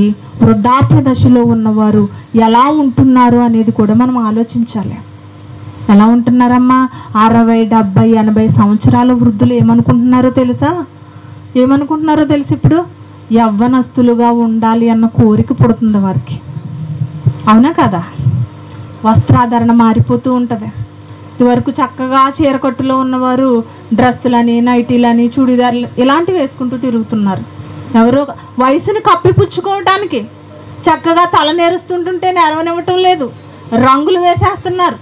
వృద్ధాప్య దశలో ఉన్నవారు ఎలా ఉంటున్నారు అనేది కూడా మనం ఆలోచించాలి. ఎలా ఉంటున్నారమ్మా? 60, 70, 80 సంవత్సరాల వృద్ధులు ఏమనుకుంటున్నారో తెలుసా? ఇప్పుడు యవ్వనస్తులుగా ఉండాలి అన్న కోరిక పుడుతుంది వారికి. అవునా కదా? వస్త్రాధరణ మారిపోతూ ఉంటుంది. ఇదివరకు చక్కగా చీరకట్టులో ఉన్నవారు డ్రెస్సులని, నైటీలని, చూడీదార్లు ఇలాంటివి వేసుకుంటూ తిరుగుతున్నారు. ఎవరో వయసుని కప్పిపుచ్చుకోవడానికి చక్కగా తల నేరుస్తుంటుంటే నెరవనివ్వటం లేదు, రంగులు వేసేస్తున్నారు.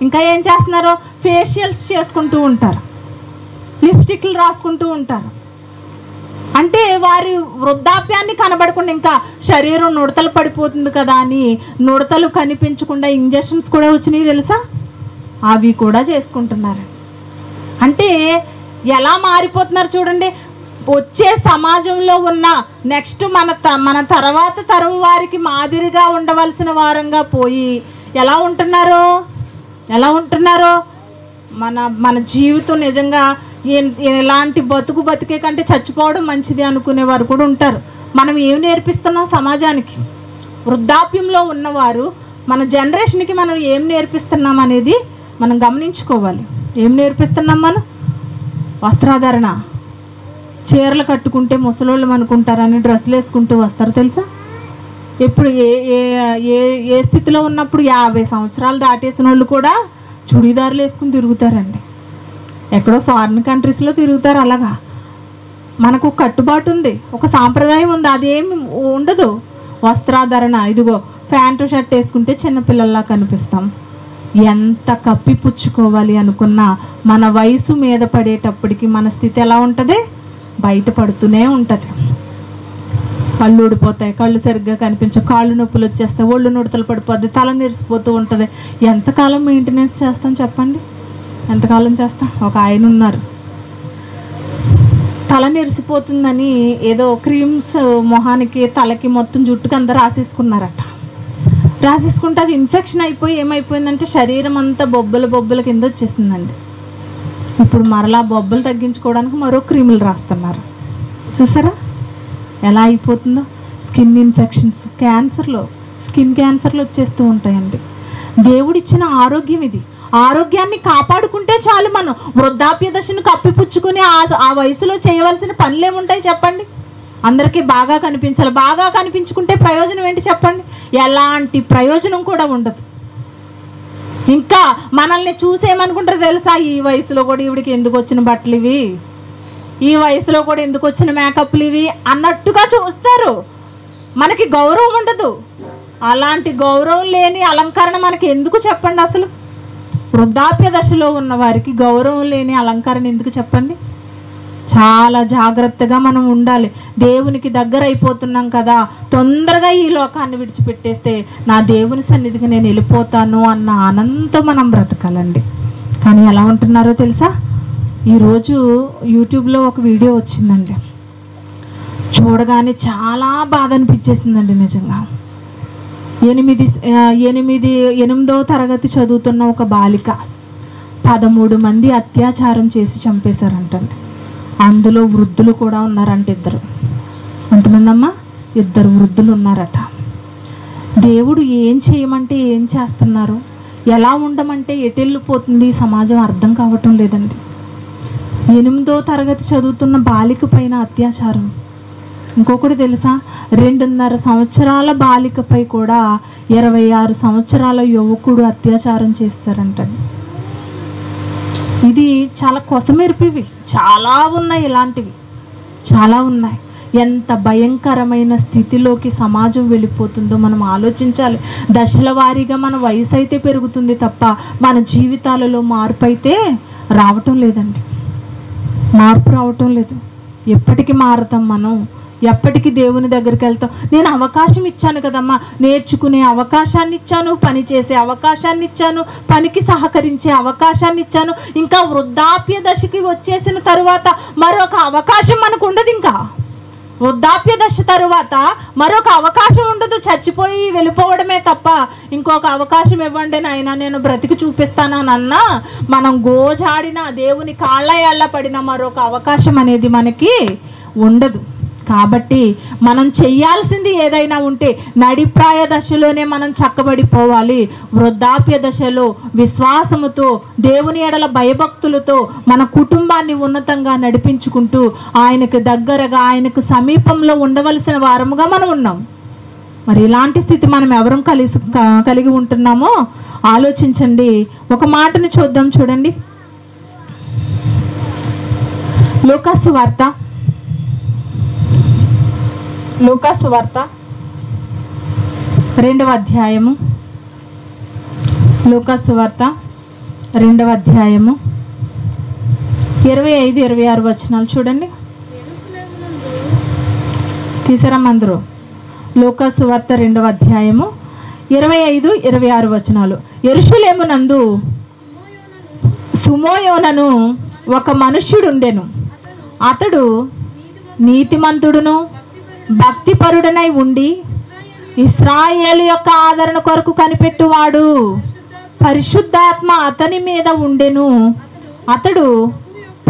ఇంకా ఏం చేస్తున్నారో ఫేషియల్స్ చేసుకుంటూ ఉంటారు, లిప్స్టిక్లు రాసుకుంటూ ఉంటారు. అంటే వారి వృద్ధాప్యాన్ని కనబడకుండా ఇంకా శరీరం నుడతలు పడిపోతుంది కదా అని నుడతలు కనిపించకుండా ఇంజెక్షన్స్ కూడా వచ్చినాయి తెలుసా? అవి కూడా చేసుకుంటున్నారు. అంటే ఎలా మారిపోతున్నారు చూడండి. వచ్చే సమాజంలో ఉన్న నెక్స్ట్ మన తర్వాత తరం వారికి మాదిరిగా ఉండవలసిన వారంగా పోయి ఎలా ఉంటున్నారో మన జీవితం నిజంగా ఎలాంటి బతికే కంటే చచ్చిపోవడం మంచిది అనుకునేవారు కూడా ఉంటారు. మనం ఏం నేర్పిస్తున్నాం సమాజానికి? వృద్ధాప్యంలో ఉన్నవారు మన జనరేషన్కి మనం ఏం నేర్పిస్తున్నాం అనేది మనం గమనించుకోవాలి. ఏం నేర్పిస్తున్నాం మనం? వస్త్రాధరణ, చీరలు కట్టుకుంటే ముసలోళ్ళం అనుకుంటారని డ్రెస్సులు వేసుకుంటూ వస్తారు తెలుసా? ఎప్పుడు ఏ స్థితిలో ఉన్నప్పుడు 50 సంవత్సరాలు దాటేసిన వాళ్ళు కూడా చుడీదారులు వేసుకుని తిరుగుతారండి. ఎక్కడో ఫారిన్ కంట్రీస్లో తిరుగుతారు. అలాగా మనకు కట్టుబాటు ఉంది, ఒక సాంప్రదాయం ఉంది, అదేమి ఉండదు. వస్త్రాధరణ, ఇదిగో ప్యాంటు షర్ట్ వేసుకుంటే చిన్నపిల్లల్లా కనిపిస్తాం. ఎంత కప్పిపుచ్చుకోవాలి అనుకున్నా మన వయసు మీద పడేటప్పటికి మన స్థితి ఎలా ఉంటుంది? బయటపడుతూనే ఉంటుంది. కళ్ళు ఊడిపోతాయి, కళ్ళు సరిగ్గా కనిపించవు, కాళ్ళు నొప్పులు వచ్చేస్తాయి, ఒళ్ళు నుడతలు పడిపోద్ది, తల నెరిసిపోతూ ఉంటుంది. ఎంతకాలం మెయింటెనెన్స్ చేస్తాం చెప్పండి? ఎంతకాలం చేస్తాం? ఒక ఆయన ఉన్నారు, తల నెరిసిపోతుందని ఏదో క్రీమ్స్ మొహానికి, తలకి, మొత్తం జుట్టుకి అందరూ రాసేసుకున్నారట. రాసేసుకుంటే అది ఇన్ఫెక్షన్ అయిపోయి ఏమైపోయిందంటే శరీరం అంతా బొబ్బల కింద వచ్చేసిందండి. ఇప్పుడు మరలా బొబ్బలు తగ్గించుకోవడానికి మరో క్రీములు రాస్తున్నారు. చూసారా ఎలా అయిపోతుందో? స్కిన్ ఇన్ఫెక్షన్స్, స్కిన్ క్యాన్సర్లు వచ్చేస్తూ ఉంటాయండి. దేవుడిచ్చిన ఆరోగ్యం ఇది. ఆరోగ్యాన్ని కాపాడుకుంటే చాలు. మనం వృద్ధాప్య దశను కప్పిపుచ్చుకుని ఆ వయసులో చేయవలసిన పనులు ఏముంటాయి చెప్పండి? అందరికీ బాగా కనిపించాలి. బాగా కనిపించుకుంటే ప్రయోజనం ఏంటి చెప్పండి? ఎలాంటి ప్రయోజనం కూడా ఉండదు. ఇంకా మనల్ని చూసేమనుకుంటారు తెలుసా? ఈ వయసులో కూడా ఈవిడికి ఎందుకు వచ్చిన బట్టలు ఇవి, ఈ వయసులో కూడా ఎందుకు వచ్చిన మేకప్లు ఇవి అన్నట్టుగా చూస్తారు. మనకి గౌరవం ఉండదు. అలాంటి గౌరవం లేని అలంకరణ మనకి ఎందుకు చెప్పండి? అసలు వృద్ధాప్య దశలో ఉన్న వారికి గౌరవం లేని అలంకరణ ఎందుకు చెప్పండి? చాలా జాగ్రత్తగా మనం ఉండాలి. దేవునికి దగ్గర అయిపోతున్నాం కదా, తొందరగా ఈ లోకాన్ని విడిచిపెట్టేస్తే నా దేవుని సన్నిధికి నేను వెళ్ళిపోతాను అన్న ఆనందంతో మనం బ్రతకాలండి. కానీ ఎలా ఉంటున్నారో తెలుసా? ఈరోజు యూట్యూబ్లో ఒక వీడియో వచ్చిందండి, చూడగానే చాలా బాధ అనిపించేసిందండి నిజంగా. 8వ తరగతి చదువుతున్న ఒక బాలిక 13 మంది అత్యాచారం చేసి చంపేశారంటండి. అందులో వృద్ధులు కూడా ఉన్నారంట. ఎంతమంది అమ్మా? 2 వృద్ధులు ఉన్నారట. దేవుడు ఏం చేయమంటే ఏం చేస్తున్నారు, ఎలా ఉండమంటే ఎటు వెళ్ళిపోతుంది సమాజం అర్థం కావటం లేదండి. 8వ తరగతి చదువుతున్న బాలిక పైన అత్యాచారం. ఇంకొకటి తెలుసా? 2.5 సంవత్సరాల బాలికపై కూడా 26 సంవత్సరాల యువకుడు అత్యాచారం చేస్తారంటండి. ఇది చాలా కొసమెరిపివి, చాలా ఉన్నాయి, ఇలాంటివి చాలా ఉన్నాయి. ఎంత భయంకరమైన స్థితిలోకి సమాజం వెళ్ళిపోతుందో మనం ఆలోచించాలి. దశల వారీగా మన వయసు అయితే పెరుగుతుంది తప్ప మన జీవితాలలో మార్పు అయితే రావటం లేదండి. మార్పు రావటం లేదు. ఎప్పటికీ మారుతాం మనం, ఎప్పటికీ దేవుని దగ్గరికి వెళ్తాం. నేను అవకాశం ఇచ్చాను కదమ్మా, నేర్చుకునే అవకాశాన్ని ఇచ్చాను, పని చేసే అవకాశాన్ని ఇచ్చాను, పనికి సహకరించే అవకాశాన్ని ఇచ్చాను. ఇంకా వృద్ధాప్య దశకి వచ్చేసిన తరువాత మరొక అవకాశం మనకు ఉండదు. ఇంకా వృద్ధాప్య దశ తరువాత మరొక అవకాశం ఉండదు. చచ్చిపోయి వెళ్ళిపోవడమే తప్ప ఇంకొక అవకాశం ఇవ్వండి నాయనా, నేను బ్రతికి చూపిస్తానన్నా మనం గోజాడిన దేవుని కాళ్ళ ఏళ్ళ పడిన మరొక అవకాశం అనేది మనకి ఉండదు. కాబట్టి మనం చెయ్యాల్సింది ఏదైనా ఉంటే నడిప్రాయ దశలోనే మనం చక్కబడిపోవాలి. వృద్ధాప్య దశలో విశ్వాసముతో, దేవుని ఎడల భయభక్తులతో మన కుటుంబాన్ని ఉన్నతంగా నడిపించుకుంటూ ఆయనకు దగ్గరగా, ఆయనకు సమీపంలో ఉండవలసిన వారముగా మనం ఉన్నాం. మరి ఇలాంటి స్థితి మనం ఎవరం కలిగి ఉంటున్నామో ఆలోచించండి. ఒక మాటను చూద్దాం, చూడండి. లూకాసు వార్త 2వ అధ్యాయము. లూకాసు వార్త 2వ అధ్యాయము 25-26 వచనాలు చూడండి. తీసరమ్మందరూ లూకాసు వార్త 2వ అధ్యాయము 25-26 వచనాలు. యెరూషలేమునందు సుమోయోనను ఒక మనుష్యుడుండెను. అతడు నీతిమంతుడును భక్తిపరుడనై ఉండి ఇశ్రాయేలు యొక్క ఆదరణ కొరకు కనిపెట్టువాడు. పరిశుద్ధాత్మ అతని మీద ఉండెను. అతడు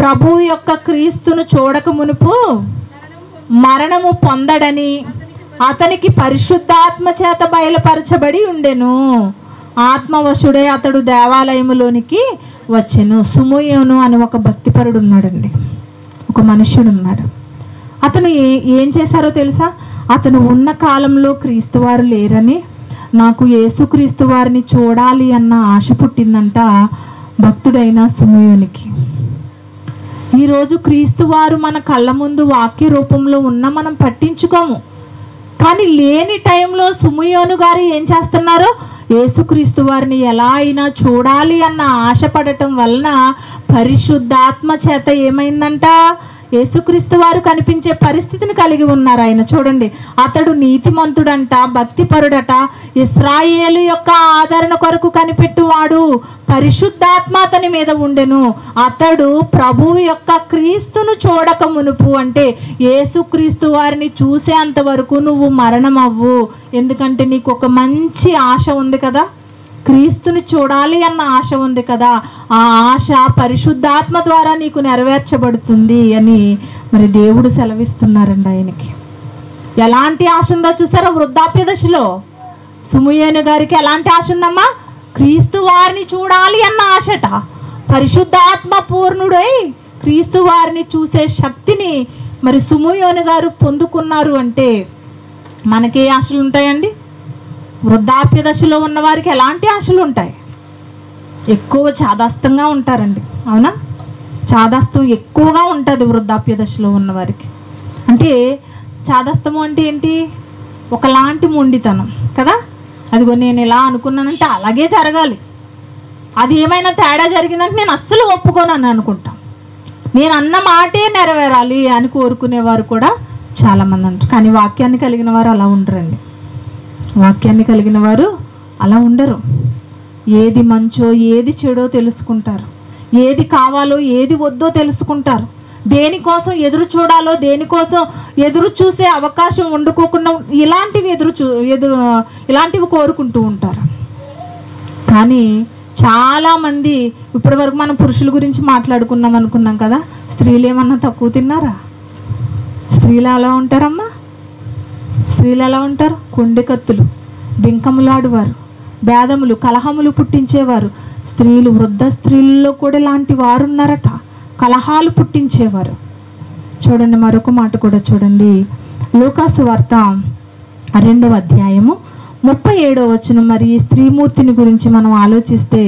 ప్రభు యొక్క క్రీస్తును చూడక మునుపు మరణము పొందడని అతనికి పరిశుద్ధాత్మ చేత బయలుపరచబడి ఉండెను. ఆత్మవశుడే అతడు దేవాలయములోనికి వచ్చెను. సుమోయోను అని ఒక భక్తిపరుడు ఉన్నాడండి, ఒక మనుష్యుడు ఉన్నాడు. అతను ఏం చేశారో తెలుసా? అతను ఉన్న కాలంలో క్రీస్తు వారు లేరని, నాకు యేసుక్రీస్తు వారిని చూడాలి అన్న ఆశ పుట్టిందంట భక్తుడైన సుమోయోనికి. ఈరోజు క్రీస్తు వారు మన కళ్ళ ముందు వాక్య రూపంలో ఉన్న మనం పట్టించుకోము. కానీ లేని టైంలో సుమోయోను గారు ఏం చేస్తున్నారో, యేసుక్రీస్తు వారిని ఎలా అయినా చూడాలి అన్న ఆశ పడటం వలన పరిశుద్ధాత్మ చేత ఏమైందంట, యేసుక్రీస్తు వారు కనిపించే పరిస్థితిని కలిగి ఉన్నారు ఆయన. చూడండి, అతడు నీతిమంతుడంట, భక్తిపరుడట, ఇశ్రాయేలు యొక్క ఆదరణ కొరకు కనిపెట్టువాడు, పరిశుద్ధాత్మ అతని మీద ఉండెను. అతడు ప్రభువు యొక్క క్రీస్తును చూడక మునుపు, అంటే యేసుక్రీస్తు వారిని చూసేంత వరకు నువ్వు మరణం అవ్వు. ఎందుకంటే నీకు ఒక మంచి ఆశ ఉంది కదా, క్రీస్తుని చూడాలి అన్న ఆశ ఉంది కదా, ఆ ఆశ పరిశుద్ధాత్మ ద్వారా నీకు నెరవేర్చబడుతుంది అని మరి దేవుడు సెలవిస్తున్నారండి ఆయనకి. ఎలాంటి ఆశ ఉందో చూసారా? వృద్ధాప్య దశలో సుమోయోను గారికి ఎలాంటి ఆశ ఉందమ్మా? క్రీస్తు వారిని చూడాలి అన్న ఆశట. పరిశుద్ధాత్మ పూర్ణుడై క్రీస్తు వారిని చూసే శక్తిని మరి సుమోయోను గారు పొందుకున్నారు. అంటే మనకే ఆశలు ఉంటాయండి? వృద్ధాప్య దశలో ఉన్న వారికి ఎలాంటి ఆశలు ఉంటాయి? ఎక్కువ చాదాస్తంగా ఉంటారండి, అవునా? చాదాస్తం ఎక్కువగా ఉంటుంది వృద్ధాప్య దశలో ఉన్నవారికి. అంటే చాదాస్తము అంటే ఏంటి? ఒకలాంటి మొండితనం కదా. అదిగో నేను ఇలా అనుకున్నానంటే అలాగే జరగాలి, అది ఏమైనా తేడా జరిగిందంటే నేను అస్సలు ఒప్పుకోనని అనుకుంటాం, నేను అన్న మాటే నెరవేరాలి అని కోరుకునేవారు కూడా చాలామంది ఉంటారు. కానీ వాక్యాన్ని కలిగిన వారు అలా ఉండరండి. వాక్యాన్ని కలిగిన వారు అలా ఉండరు. ఏది మంచో ఏది చెడో తెలుసుకుంటారు, ఏది కావాలో ఏది వద్దో తెలుసుకుంటారు, దేనికోసం ఎదురు చూడాలో దేనికోసం ఎదురు చూసే అవకాశం వండుకోకుండా ఇలాంటివి కోరుకుంటూ ఉంటారు. కానీ చాలామంది ఇప్పటి వరకు మనం పురుషుల గురించి మాట్లాడుకున్నాం అనుకున్నాం కదా, స్త్రీలు ఏమన్నా తక్కువ తిన్నారా? స్త్రీలు ఎలా ఉంటారమ్మా? స్త్రీలు ఎలా ఉంటారు? కొండెకత్తులు, బింకములాడువారు, భేదములు, కలహములు పుట్టించేవారు. స్త్రీలు, వృద్ధ స్త్రీల్లో కూడా ఇలాంటి వారు ఉన్నారట, కలహాలు పుట్టించేవారు. చూడండి, మరొక మాట కూడా చూడండి. లూకాసు వార్త 2వ అధ్యాయము 37వ వచనం. మరి ఈ స్త్రీమూర్తిని గురించి మనం ఆలోచిస్తే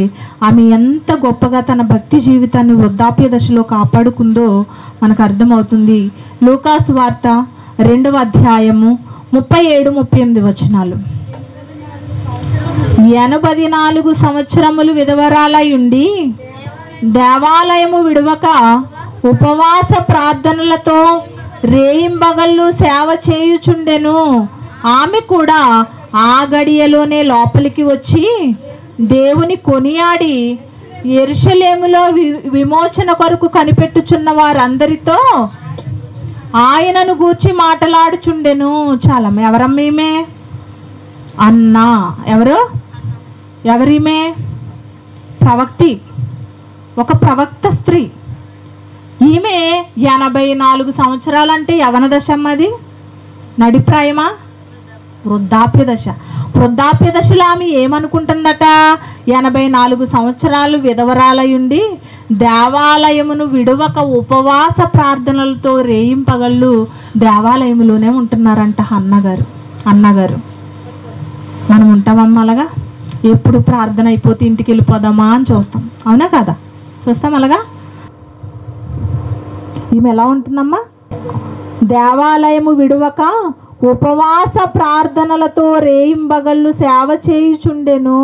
ఆమె ఎంత గొప్పగా తన భక్తి జీవితాన్ని వృద్ధాప్య దశలో కాపాడుకుందో మనకు అర్థమవుతుంది. లూకాసు వార్త 2వ అధ్యాయము 37-38 వచనాలు. 84 సంవత్సరములు విధవరాలై ఉండి దేవాలయము విడువక ఉపవాస ప్రార్థనలతో రేయింబగళ్ళు సేవ చేయుచుండెను. ఆమె కూడా ఆ గడియలోనే లోపలికి వచ్చి దేవుని కొనియాడి యెరూషలేములో విమోచన కొరకు కనిపెట్టుచున్న వారందరితో ఆయనను గూర్చి మాట్లాడుచుండెను. చాలా ఎవరమ్మీమే? అన్న. ఎవరీమే? ప్రవక్తి, ఒక ప్రవక్త స్త్రీ. ఈమె 84 సంవత్సరాలంటే యవన దశమ్మది, నడిప్రాయమా, వృద్ధాప్య దశ. వృద్ధాప్య దశలో ఆమె ఏమనుకుంటుందట? 84 సంవత్సరాలు విధవరాలయుండి దేవాలయమును విడువక ఉపవాస ప్రార్థనలతో రేయింపగళ్ళు దేవాలయములోనే ఉంటున్నారంట. అన్నగారు మనం ఉంటామమ్మా అలాగా? ఎప్పుడు ప్రార్థన అయిపోతే ఇంటికి వెళ్ళిపోదామా అని చూస్తాం, అవునా కదా? చూస్తాం అలాగా. ఈమె ఎలా ఉంటుందమ్మా? దేవాలయము విడువక ఉపవాస ప్రార్థనలతో రేయింబగళ్ళు సేవ చేయుచుండెను.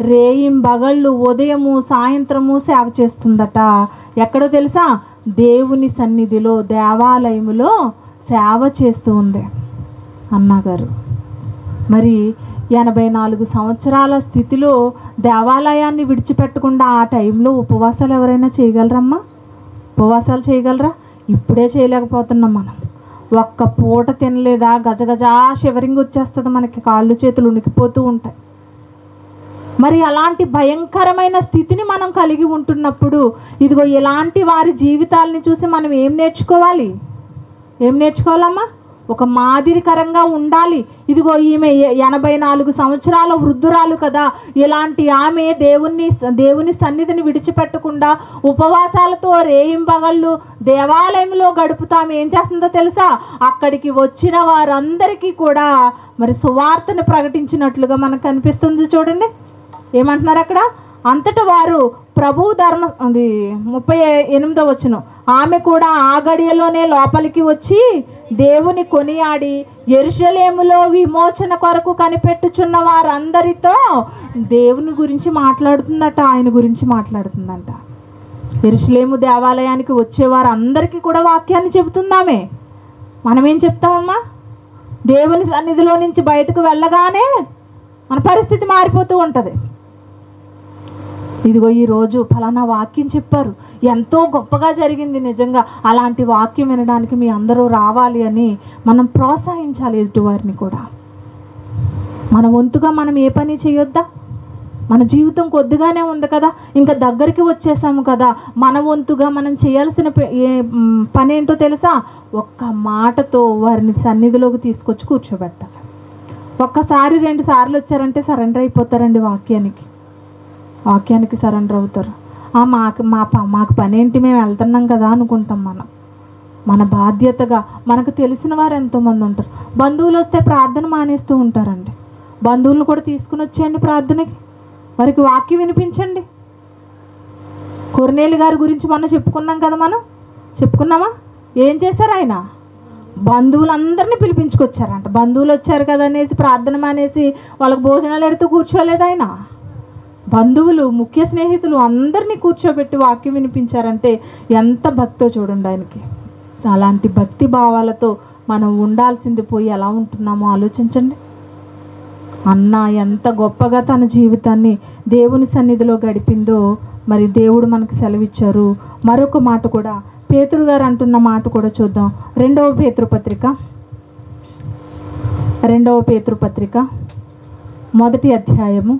రేయింబగళ్ళు ఉదయము సాయంత్రము సేవ చేస్తుందట. ఎక్కడో తెలుసా? దేవుని సన్నిధిలో, దేవాలయములో సేవ చేస్తూ ఉంది అన్నగారు. మరి 84 సంవత్సరాల స్థితిలో దేవాలయాన్ని విడిచిపెట్టకుండా ఆ టైంలో ఉపవాసాలు ఎవరైనా చేయగలరమ్మా? ఉపవాసాలు చేయగలరా? ఇప్పుడే చేయలేకపోతున్నాం మనం. ఒక్క పూట తినలేదా గజగజా షివరింగ్ వచ్చేస్తుంది, మనకి కాళ్ళు చేతులు ఉనికిపోతూ ఉంటాయి. మరి అలాంటి భయంకరమైన స్థితిని మనం కలిగి ఉంటున్నప్పుడు ఇదిగో ఇలాంటి వారి జీవితాలని చూసి మనం ఏం నేర్చుకోవాలమ్మా? ఒక మాదిరికరంగా ఉండాలి. ఇదిగో ఈమె 84 సంవత్సరాల వృద్ధురాలు కదా. ఇలాంటి ఆమె దేవుని సన్నిధిని విడిచిపెట్టకుండా ఉపవాసాలతో రేయింబగళ్ళు దేవాలయంలో గడుపుతాము. ఏం చేస్తుందో తెలుసా? అక్కడికి వచ్చిన వారందరికీ కూడా మరి సువార్తను ప్రకటించినట్లుగా మనకు కనిపిస్తుంది. చూడండి ఏమంటున్నారు అక్కడ? అంతటా వారు ప్రభు ధర్మ, అది 38వ వచనం, ఆమె కూడా ఆ గడియలోనే లోపలికి వచ్చి దేవుని కొనియాడి యెరూషలేములో విమోచన కొరకు కనిపెట్టుచున్న వారందరితో దేవుని గురించి మాట్లాడుతుందట, ఆయన గురించి మాట్లాడుతుందంట. యెరూషలేము దేవాలయానికి వచ్చేవారు అందరికీ కూడా వాక్యాన్ని చెబుతుందామే. మనమేం చెప్తామమ్మా? దేవుని సన్నిధిలో నుంచి బయటకు వెళ్ళగానే మన పరిస్థితి మారిపోతూ ఉంటుంది. ఇదిగో ఈరోజు ఫలానా వాక్యం చెప్పారు, ఎంతో గొప్పగా జరిగింది, నిజంగా అలాంటి వాక్యం వినడానికి మీ అందరూ రావాలి అని మనం ప్రోత్సహించాలి ఎదుటివారిని కూడా. మన వంతుగా మనం ఏ పని చేయొద్దా? మన జీవితం కొద్దిగానే ఉంది కదా, ఇంకా దగ్గరికి వచ్చేసాము కదా. మన వంతుగా మనం చేయాల్సిన పని ఏంటో తెలుసా? ఒక్క మాటతో వారిని సన్నిధిలోకి తీసుకొచ్చి కూర్చోబెట్టాలి. ఒక్కసారి 2 సార్లు వచ్చారంటే సరెండర్ అయిపోతారండి వాక్యానికి సరెండర్ అవుతారు. మాకు పని ఏంటి, మేము వెళ్తున్నాం కదా అనుకుంటాం. మన బాధ్యతగా మనకు తెలిసిన వారు ఎంతోమంది ఉంటారు. బంధువులు వస్తే ప్రార్థన మానేస్తూ ఉంటారండి. బంధువులను కూడా తీసుకుని వచ్చేయండి ప్రార్థనకి, వారికి వాక్యం వినిపించండి. కొర్నేలి గారి గురించి మొన్న చెప్పుకున్నాం కదా, చెప్పుకున్నామా? ఏం చేశారు ఆయన? బంధువులందరినీ పిలిపించుకొచ్చారంట. బంధువులు వచ్చారు కదా అనేసి ప్రార్థన మానేసి వాళ్ళకి భోజనాలు ఎడుతూ కూర్చోలేదు ఆయన. బంధువులు, ముఖ్య స్నేహితులు అందరినీ కూర్చోబెట్టి వాక్యం వినిపించారంటే ఎంత భక్తో చూడండి ఆయనకి. అలాంటి భక్తి భావాలతో మనం ఉండాల్సింది పోయి ఎలా ఉంటున్నామో ఆలోచించండి. అన్న ఎంత గొప్పగా తన జీవితాన్ని దేవుని సన్నిధిలో గడిపిందో మరి దేవుడు మనకు సెలవిచ్చారు. మరొక మాట కూడా పేతురు గారు అంటున్న మాట కూడా చూద్దాం. 2వ పేతురు పత్రిక 1వ అధ్యాయము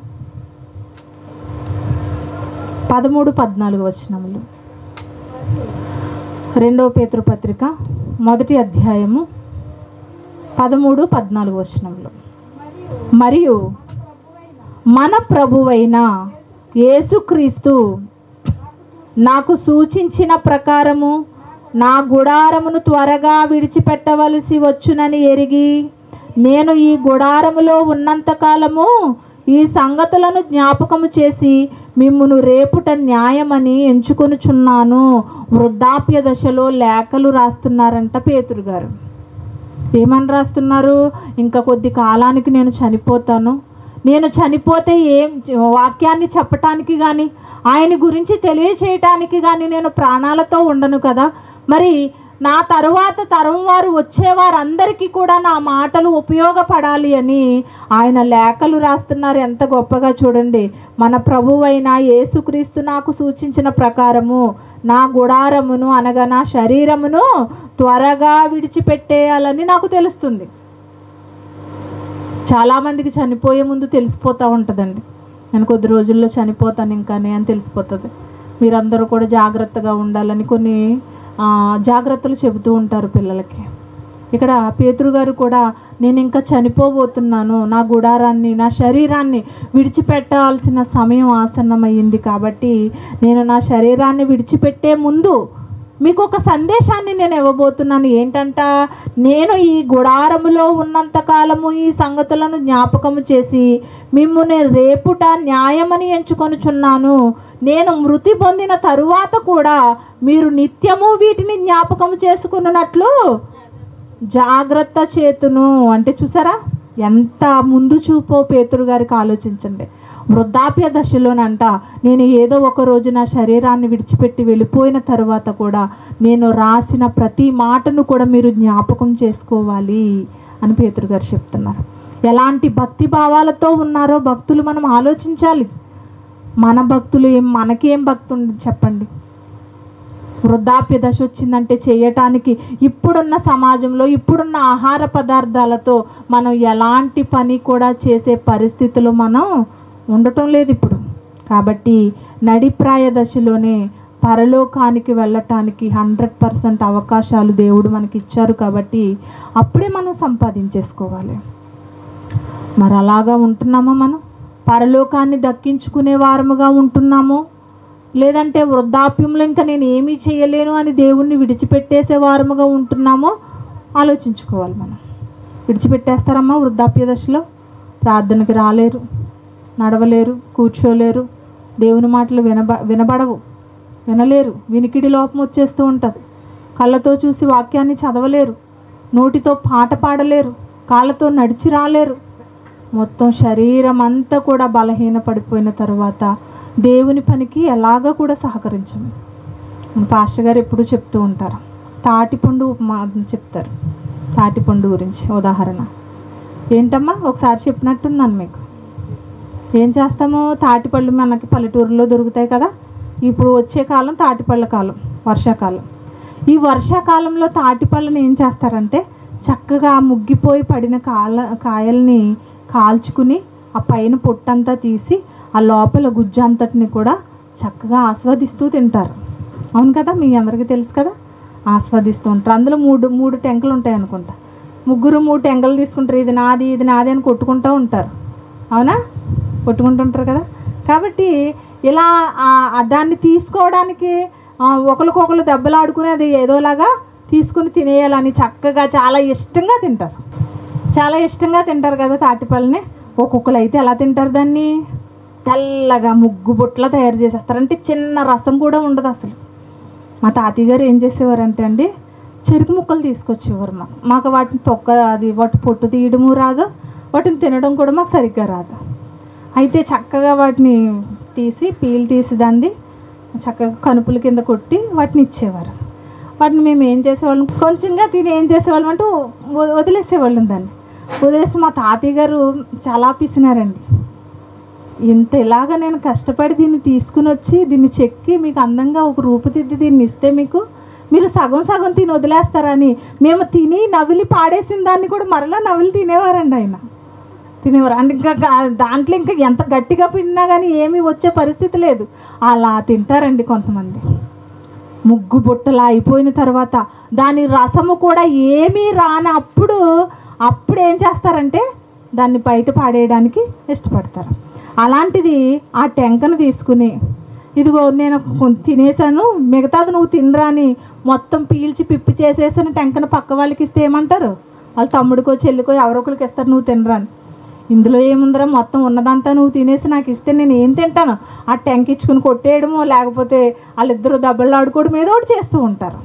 13-14 వచనములు. 2వ పేతురు పత్రిక 1వ అధ్యాయము 13-14 వచనములు. మరియు మన ప్రభువైన యేసుక్రీస్తు నాకు సూచించిన ప్రకారము నా గుడారమును త్వరగా విడిచిపెట్టవలసి వచ్చునని ఎరిగి నేను ఈ గుడారములో ఉన్నంతకాలము ఈ సంగతులను జ్ఞాపకము చేసి మిమ్మును రేపుట న్యాయమని ఎంచుకొనుచున్నాను. వృద్ధాప్య దశలో లేఖలు రాస్తున్నారంట పేతురు గారు. ఏమని రాస్తున్నారు? ఇంకా కొద్ది కాలానికి నేను చనిపోతాను, నేను చనిపోతే వాక్యాన్ని చెప్పటానికి కానీ ఆయన గురించి తెలియచేయటానికి కానీ నేను ప్రాణాలతో ఉండను కదా, మరి నా తరువాత తరం వారు వచ్చేవారందరికీ కూడా నా మాటలు ఉపయోగపడాలి అని ఆయన లేఖలు రాస్తున్నారు. ఎంత గొప్పగా చూడండి. మన ప్రభువైన యేసుక్రీస్తు నాకు సూచించిన ప్రకారము నా గుడారమును అనగా నా శరీరమును త్వరగా విడిచిపెట్టేయాలని నాకు తెలుస్తుంది. చాలామందికి చనిపోయే ముందు తెలిసిపోతూ ఉంటుందండి, నేను కొద్ది రోజుల్లో చనిపోతాను ఇంకానే అని తెలిసిపోతుంది. మీరందరూ కూడా జాగ్రత్తగా ఉండాలని కొన్ని జాగ్రత్తలు చెబుతూ ఉంటారు పిల్లలకి. ఇక్కడ పేతురు గారు కూడా నేను ఇంకా చనిపోబోతున్నాను, నా గుడారాన్ని నా శరీరాన్ని విడిచిపెట్టాల్సిన సమయం ఆసన్నమయ్యింది, కాబట్టి నేను నా శరీరాన్ని విడిచిపెట్టే ముందు మీకు ఒక సందేశాన్ని నేను ఇవ్వబోతున్నాను. ఏంటంట, నేను ఈ గుడారములో ఉన్నంతకాలము ఈ సంగతులను జ్ఞాపకము చేసి మిమ్ముని రేపుట న్యాయమని ఎంచుకొనుచున్నాను. నేను మృతి పొందిన తరువాత కూడా మీరు నిత్యము వీటిని జ్ఞాపకము చేసుకున్నట్లు జాగ్రత్త చేతును. అంటే చూసారా ఎంత ముందు చూపో పేతురు గారికి. ఆలోచించండి, వృద్ధాప్య దశలోనంట నేను ఏదో ఒక రోజు నా శరీరాన్ని విడిచిపెట్టి వెళ్ళిపోయిన తర్వాత కూడా నేను రాసిన ప్రతి మాటను కూడా మీరు జ్ఞాపకం చేసుకోవాలి అని పేతురు గారు చెప్తున్నారు. ఎలాంటి భక్తి భావాలతో ఉన్నారో భక్తులు మనం ఆలోచించాలి. మన భక్తులు మనకేం భక్తి ఉంది చెప్పండి? వృద్ధాప్య దశ వచ్చిందంటే చేయటానికి ఇప్పుడున్న సమాజంలో ఇప్పుడున్న ఆహార పదార్థాలతో మనం ఎలాంటి పని కూడా చేసే పరిస్థితులు మనం ఉండటం లేదు ఇప్పుడు. కాబట్టి నడిప్రాయ దశలోనే పరలోకానికి వెళ్ళటానికి 100% అవకాశాలు దేవుడు మనకి ఇచ్చారు. కాబట్టి అప్పుడే మనం సంపాదించేసుకోవాలి. మరి అలాగా ఉంటున్నామో మనం? పరలోకాన్ని దక్కించుకునే వారముగా ఉంటున్నామో, లేదంటే వృద్ధాప్యంలో ఇంకా నేను ఏమీ చేయలేను అని దేవుణ్ణి విడిచిపెట్టేసే వారముగా ఉంటున్నామో ఆలోచించుకోవాలి. మనం విడిచిపెట్టేస్తారమ్మా వృద్ధాప్య దశలో? ప్రార్థనకి రాలేరు, నడవలేరు, కూర్చోలేరు, దేవుని మాటలు వినబడవు, వినలేరు, వినికిడి లోపం వచ్చేస్తూ ఉంటుంది, కళ్ళతో చూసి వాక్యాన్ని చదవలేరు, నోటితో పాట పాడలేరు, కాళ్ళతో నడిచి రాలేరు. మొత్తం శరీరం అంతా కూడా బలహీన పడిపోయిన తర్వాత దేవుని పనికి ఎలాగ కూడా సహకరించము. మన పాస్టర్ గారు ఎప్పుడూ చెప్తూ ఉంటారు, తాటిపండు ఉపమా చెప్తారు. తాటిపండు గురించి ఉదాహరణ ఏంటమ్మా? ఒకసారి చెప్పినట్టున్నాను మీకు. ఏం చేస్తాము? తాటిపళ్ళు మనకి పల్లెటూరులో దొరుకుతాయి కదా. ఇప్పుడు వచ్చే కాలం తాటిపళ్ళ కాలం, వర్షాకాలం. ఈ వర్షాకాలంలో తాటిపళ్ళని ఏం చేస్తారంటే చక్కగా ముగ్గిపోయి పడిన కాయల్ని కాల్చుకుని ఆ పైన పొట్టంతా తీసి ఆ లోపల గుజ్జంతటిని కూడా చక్కగా ఆస్వాదిస్తూ తింటారు. అవును కదా, మీ అందరికీ తెలుసు కదా. ఆస్వాదిస్తూ ఉంటారు. అందులో మూడు టెంకలు ఉంటాయి అనుకుంటా. ముగ్గురు 3 టెంకలు తీసుకుంటారు. ఇది నాది ఇది నాది అని కొట్టుకుంటూ ఉంటారు. అవునా? కొట్టుకుంటుంటారు కదా. కాబట్టి ఇలా దాన్ని తీసుకోవడానికి ఒకరికొకరు దెబ్బలాడుకుని అది ఏదోలాగా తీసుకుని తినేయాలని చక్కగా చాలా ఇష్టంగా తింటారు. చాలా ఇష్టంగా తింటారు కదా తాటిపళ్ళని. ఒక్కొక్కరు అయితే ఎలా తింటారు దాన్ని? తెల్లగా ముగ్గు బుట్టలా తయారు చేసేస్తారు. అంటే చిన్న రసం కూడా ఉండదు అసలు. మా తాతయ్య గారు ఏం చేసేవారంటే అండి, చెరుకు ముక్కలు తీసుకొచ్చేవారు. మాకు వాటిని వాటి పొట్టు తీయడము రాదు, వాటిని తినడం కూడా మాకు సరిగ్గా రాదు. అయితే చక్కగా వాటిని తీసి పీల్ తీసి దాన్ని చక్కగా కనుపుల కింద కొట్టి వాటిని ఇచ్చేవారు. వాటిని మేము ఏం చేసేవాళ్ళం, కొంచెంగా తిని ఏం చేసేవాళ్ళం అంటే వదిలేసేవాళ్ళం. దాన్ని వదిలేసి మా తాతయ్య గారు చాలా పిసినారండి. ఇలాగ నేను కష్టపడి దీన్ని తీసుకుని వచ్చి దీన్ని చెక్కి మీకు అందంగా ఒక రూపుదిద్ది దీన్ని ఇస్తే మీరు సగం సగం తిని వదిలేస్తారని మేము తిని నవిలి పాడేసిన దాన్ని కూడా మరలా నవిలి తినేవారండి. ఆయన తినేవారు. అంటే ఇంకా దాంట్లో ఇంకా ఎంత గట్టిగా పిండినా కానీ ఏమీ వచ్చే పరిస్థితి లేదు. అలా తింటారండి కొంతమంది. ముగ్గు బుట్టలా అయిపోయిన తర్వాత దాని రసము కూడా ఏమీ రాని అప్పుడు ఏం చేస్తారంటే దాన్ని బయట పాడేయడానికి ఇష్టపడతారు. అలాంటిది ఆ టెంకను తీసుకుని ఇదిగో నేను తినేసాను, మిగతాది నువ్వు తినరా అని మొత్తం పీల్చి పిప్పి చేసేసిన టెంకను పక్క వాళ్ళకి ఇస్తే ఏమంటారు? వాళ్ళ తమ్ముడికో చెల్లికో ఎవరొకరికి ఇస్తారు, నువ్వు తినరా అని. ఇందులో ఏముందరా, మొత్తం ఉన్నదంతా నువ్వు తినేసి నాకు ఇస్తే నేను ఏం తింటాను? ఆ టెంక ఇచ్చుకుని కొట్టేయడమో లేకపోతే వాళ్ళిద్దరూ దెబ్బలు ఆడుకోవడం ఏదో ఒకటి చేస్తూ ఉంటారు.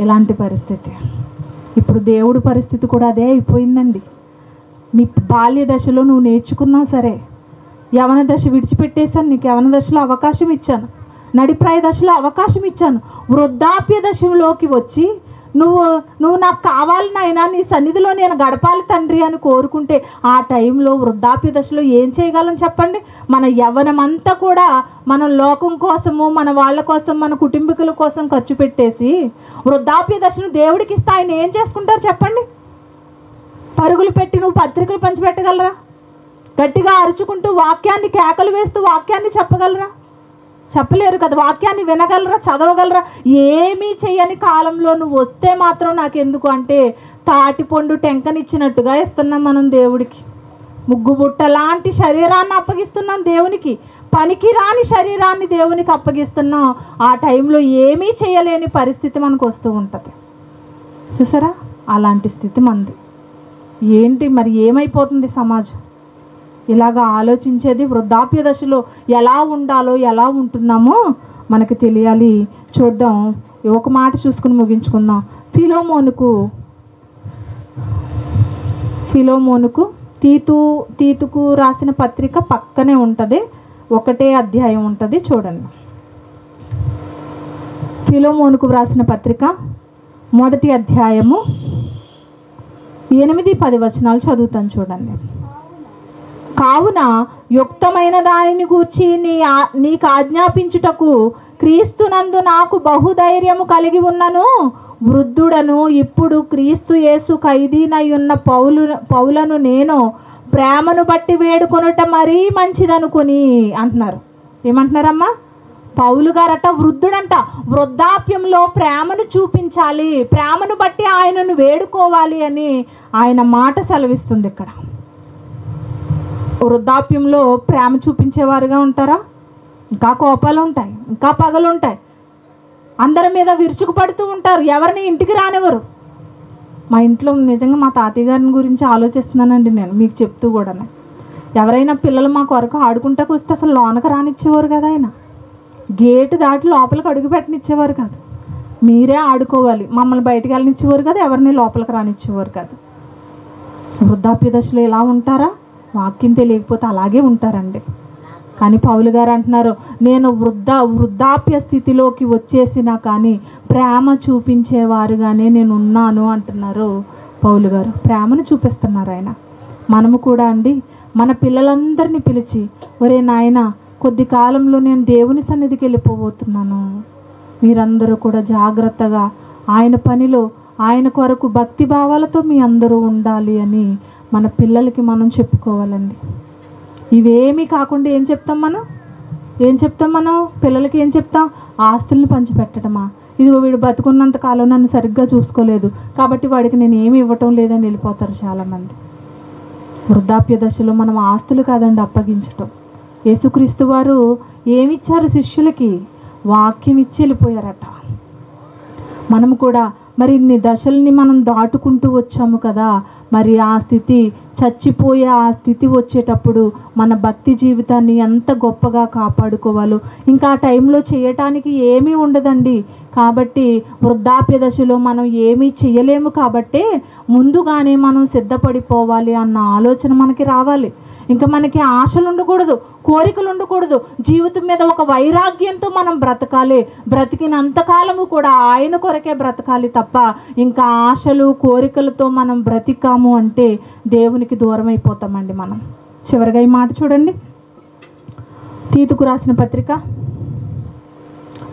ఇలాంటి పరిస్థితి. ఇప్పుడు దేవుడి పరిస్థితి కూడా అదే అయిపోయిందండి. నీ బాల్య దశలో నువ్వు నేర్చుకున్నావు సరే, యవన దశ విడిచిపెట్టేశాను, నీకు యవన దశలో అవకాశం ఇచ్చాను, నడిప్రాయ దశలో అవకాశం ఇచ్చాను, వృద్ధాప్య దశలోకి వచ్చి నువ్వు నాకు కావాలి నాయనా, నీ సన్నిధిలో నేను గడపాలి తండ్రి అని కోరుకుంటే ఆ టైంలో వృద్ధాప్య దశలో ఏం చేయగలం చెప్పండి? మన యవ్వనమంతా కూడా మన లోకం కోసము, మన వాళ్ళ కోసం, మన కుటుంబీకుల కోసం ఖర్చు పెట్టేసి వృద్ధాప్య దశను దేవుడికి ఇస్తే ఆయన ఏం చేసుకుంటారు చెప్పండి? పరుగులు పెట్టి నువ్వు పత్రికలు పంచిపెట్టగలరా? గట్టిగా అరుచుకుంటూ వాక్యాన్ని కేకలు వేస్తూ వాక్యాన్ని చెప్పగలరా? చెప్పలేరు కదా. వాక్యాన్ని వినగలరా? చదవగలరా? ఏమీ చెయ్యని కాలంలో నువ్వు వస్తే మాత్రం నాకెందుకు అంటే తాటిపండు టెంకనిచ్చినట్టుగా ఇస్తున్నాం మనం దేవుడికి. ముగ్గుబుట్ట లాంటి శరీరాన్ని అప్పగిస్తున్నాం దేవునికి, పనికి రాని శరీరాన్ని దేవునికి అప్పగిస్తున్నాం. ఆ టైంలో ఏమీ చేయలేని పరిస్థితి మనకు వస్తూ ఉంటుంది. చూసారా, అలాంటి స్థితి మనది. ఏంటి మరి ఏమైపోతుంది సమాజం? ఇలాగా ఆలోచించేది వృద్ధాప్య దశలో ఎలా ఉండాలో, ఎలా ఉంటున్నామో మనకు తెలియాలి. చూద్దాం, ఒక మాట చూసుకుని ముగించుకుందాం. ఫిలోమోనుకు తీతుకు రాసిన పత్రిక పక్కనే ఉంటుంది, ఒకటే అధ్యాయం ఉంటుంది. చూడండి, ఫిలోమోనుకు రాసిన పత్రిక 1వ అధ్యాయము 8-10 వచనాలు చదువుతాను. చూడండి. కావున యుక్తమైన దానిని గూర్చి నీకు ఆజ్ఞాపించుటకు క్రీస్తునందు నాకు బహుధైర్యము కలిగి ఉన్నను, వృద్ధుడను ఇప్పుడు క్రీస్తు యేసు ఖైదీనై ఉన్న పౌలను నేను ప్రేమను బట్టి వేడుకొనుట మరీ మంచిదనుకొని అంటున్నారు. ఏమంటున్నారమ్మా? పౌలు గారట వృద్ధుడంట, వృద్ధాప్యంలో ప్రేమను చూపించాలి, ప్రేమను బట్టి ఆయనను వేడుకోవాలి అని ఆయన మాట సెలవిస్తుంది ఇక్కడ. వృద్ధాప్యంలో ప్రేమ చూపించేవారుగా ఉంటారా? ఇంకా కోపాలు ఉంటాయి, ఇంకా పగలు ఉంటాయి, అందరి మీద విరుచుకుపడుతూ ఉంటారు, ఎవరిని ఇంటికి రానివ్వరు. మా ఇంట్లో నిజంగా మా తాతయ్య గారిని గురించి ఆలోచిస్తున్నానండి నేను మీకు చెప్తూ కూడా. ఎవరైనా పిల్లలు మా కొరకు ఆడుకుంటాకు వస్తే అసలు లోనకు రానిచ్చేవారు కదా, ఆయన గేటు దాటి లోపలికి అడుగు పెట్టనిచ్చేవారు కాదు. మీరే ఆడుకోవాలి, మమ్మల్ని బయటకు వెళ్ళనిచ్చేవారు కదా, ఎవరిని లోపలికి రానిచ్చేవారు కాదు. వృద్ధాప్య దశలో ఎలా ఉంటారా? వాక్యం తెలియకపోతే అలాగే ఉంటారండి. కానీ పౌలు గారు అంటున్నారు, నేను వృద్ధాప్య స్థితిలోకి వచ్చేసినా కానీ ప్రేమ చూపించేవారుగానే నేను ఉన్నాను అంటున్నారు పౌలు గారు. ప్రేమను చూపిస్తున్నారు ఆయన. మనము కూడా అండి మన పిల్లలందరినీ పిలిచి, ఒరే నాయన, కొద్ది కాలంలో నేను దేవుని సన్నిధికి వెళ్ళిపోబోతున్నాను, మీరందరూ కూడా జాగ్రత్తగా ఆయన పనిలో ఆయన కొరకు భక్తి భావాలతో మీ అందరూ ఉండాలి అని మన పిల్లలకి మనం చెప్పుకోవాలండి. ఇవేమీ కాకుండా ఏం చెప్తాం మనం పిల్లలకి ఏం చెప్తాం? ఆస్తుల్ని పంచిపెట్టడమా? ఇదిగో వీడు బతుకున్నంత కాలం నన్ను సరిగ్గా చూసుకోలేదు కాబట్టి వాడికి నేను ఏమి ఇవ్వటం లేదని వెళ్ళిపోతారు చాలామంది. వృద్ధాప్య దశలో మనం ఆస్తులు కాదండి అప్పగించటం. యేసుక్రీస్తు వారు ఏమిచ్చారు శిష్యులకి? వాక్యం ఇచ్చి వెళ్ళిపోయారట. మనము కూడా మరి ఇన్ని దశల్ని మనం దాటుకుంటూ వచ్చాము కదా, మరి ఆ స్థితి, చచ్చిపోయే ఆ స్థితి వచ్చేటప్పుడు మన భక్తి జీవితాన్ని ఎంత గొప్పగా కాపాడుకోవాలో ఇంకా ఆ టైంలో చేయటానికి ఏమీ ఉండదండి. కాబట్టి వృద్ధాప్య దశలో మనం ఏమీ చేయలేము కాబట్టి ముందుగానే మనం సిద్ధపడిపోవాలి అన్న ఆలోచన మనకి రావాలి. ఇంకా మనకి ఆశలు ఉండకూడదు, కోరికలు ఉండకూడదు. జీవితం మీద ఒక వైరాగ్యంతో మనం బ్రతకాలి. బ్రతికినంతకాలము కూడా ఆయన కొరకే బ్రతకాలి తప్ప ఇంకా ఆశలు కోరికలతో మనం బ్రతికాము అంటే దేవునికి దూరం అయిపోతామండి మనం. చివరిగా ఈ మాట చూడండి, తీతుకు రాసిన పత్రిక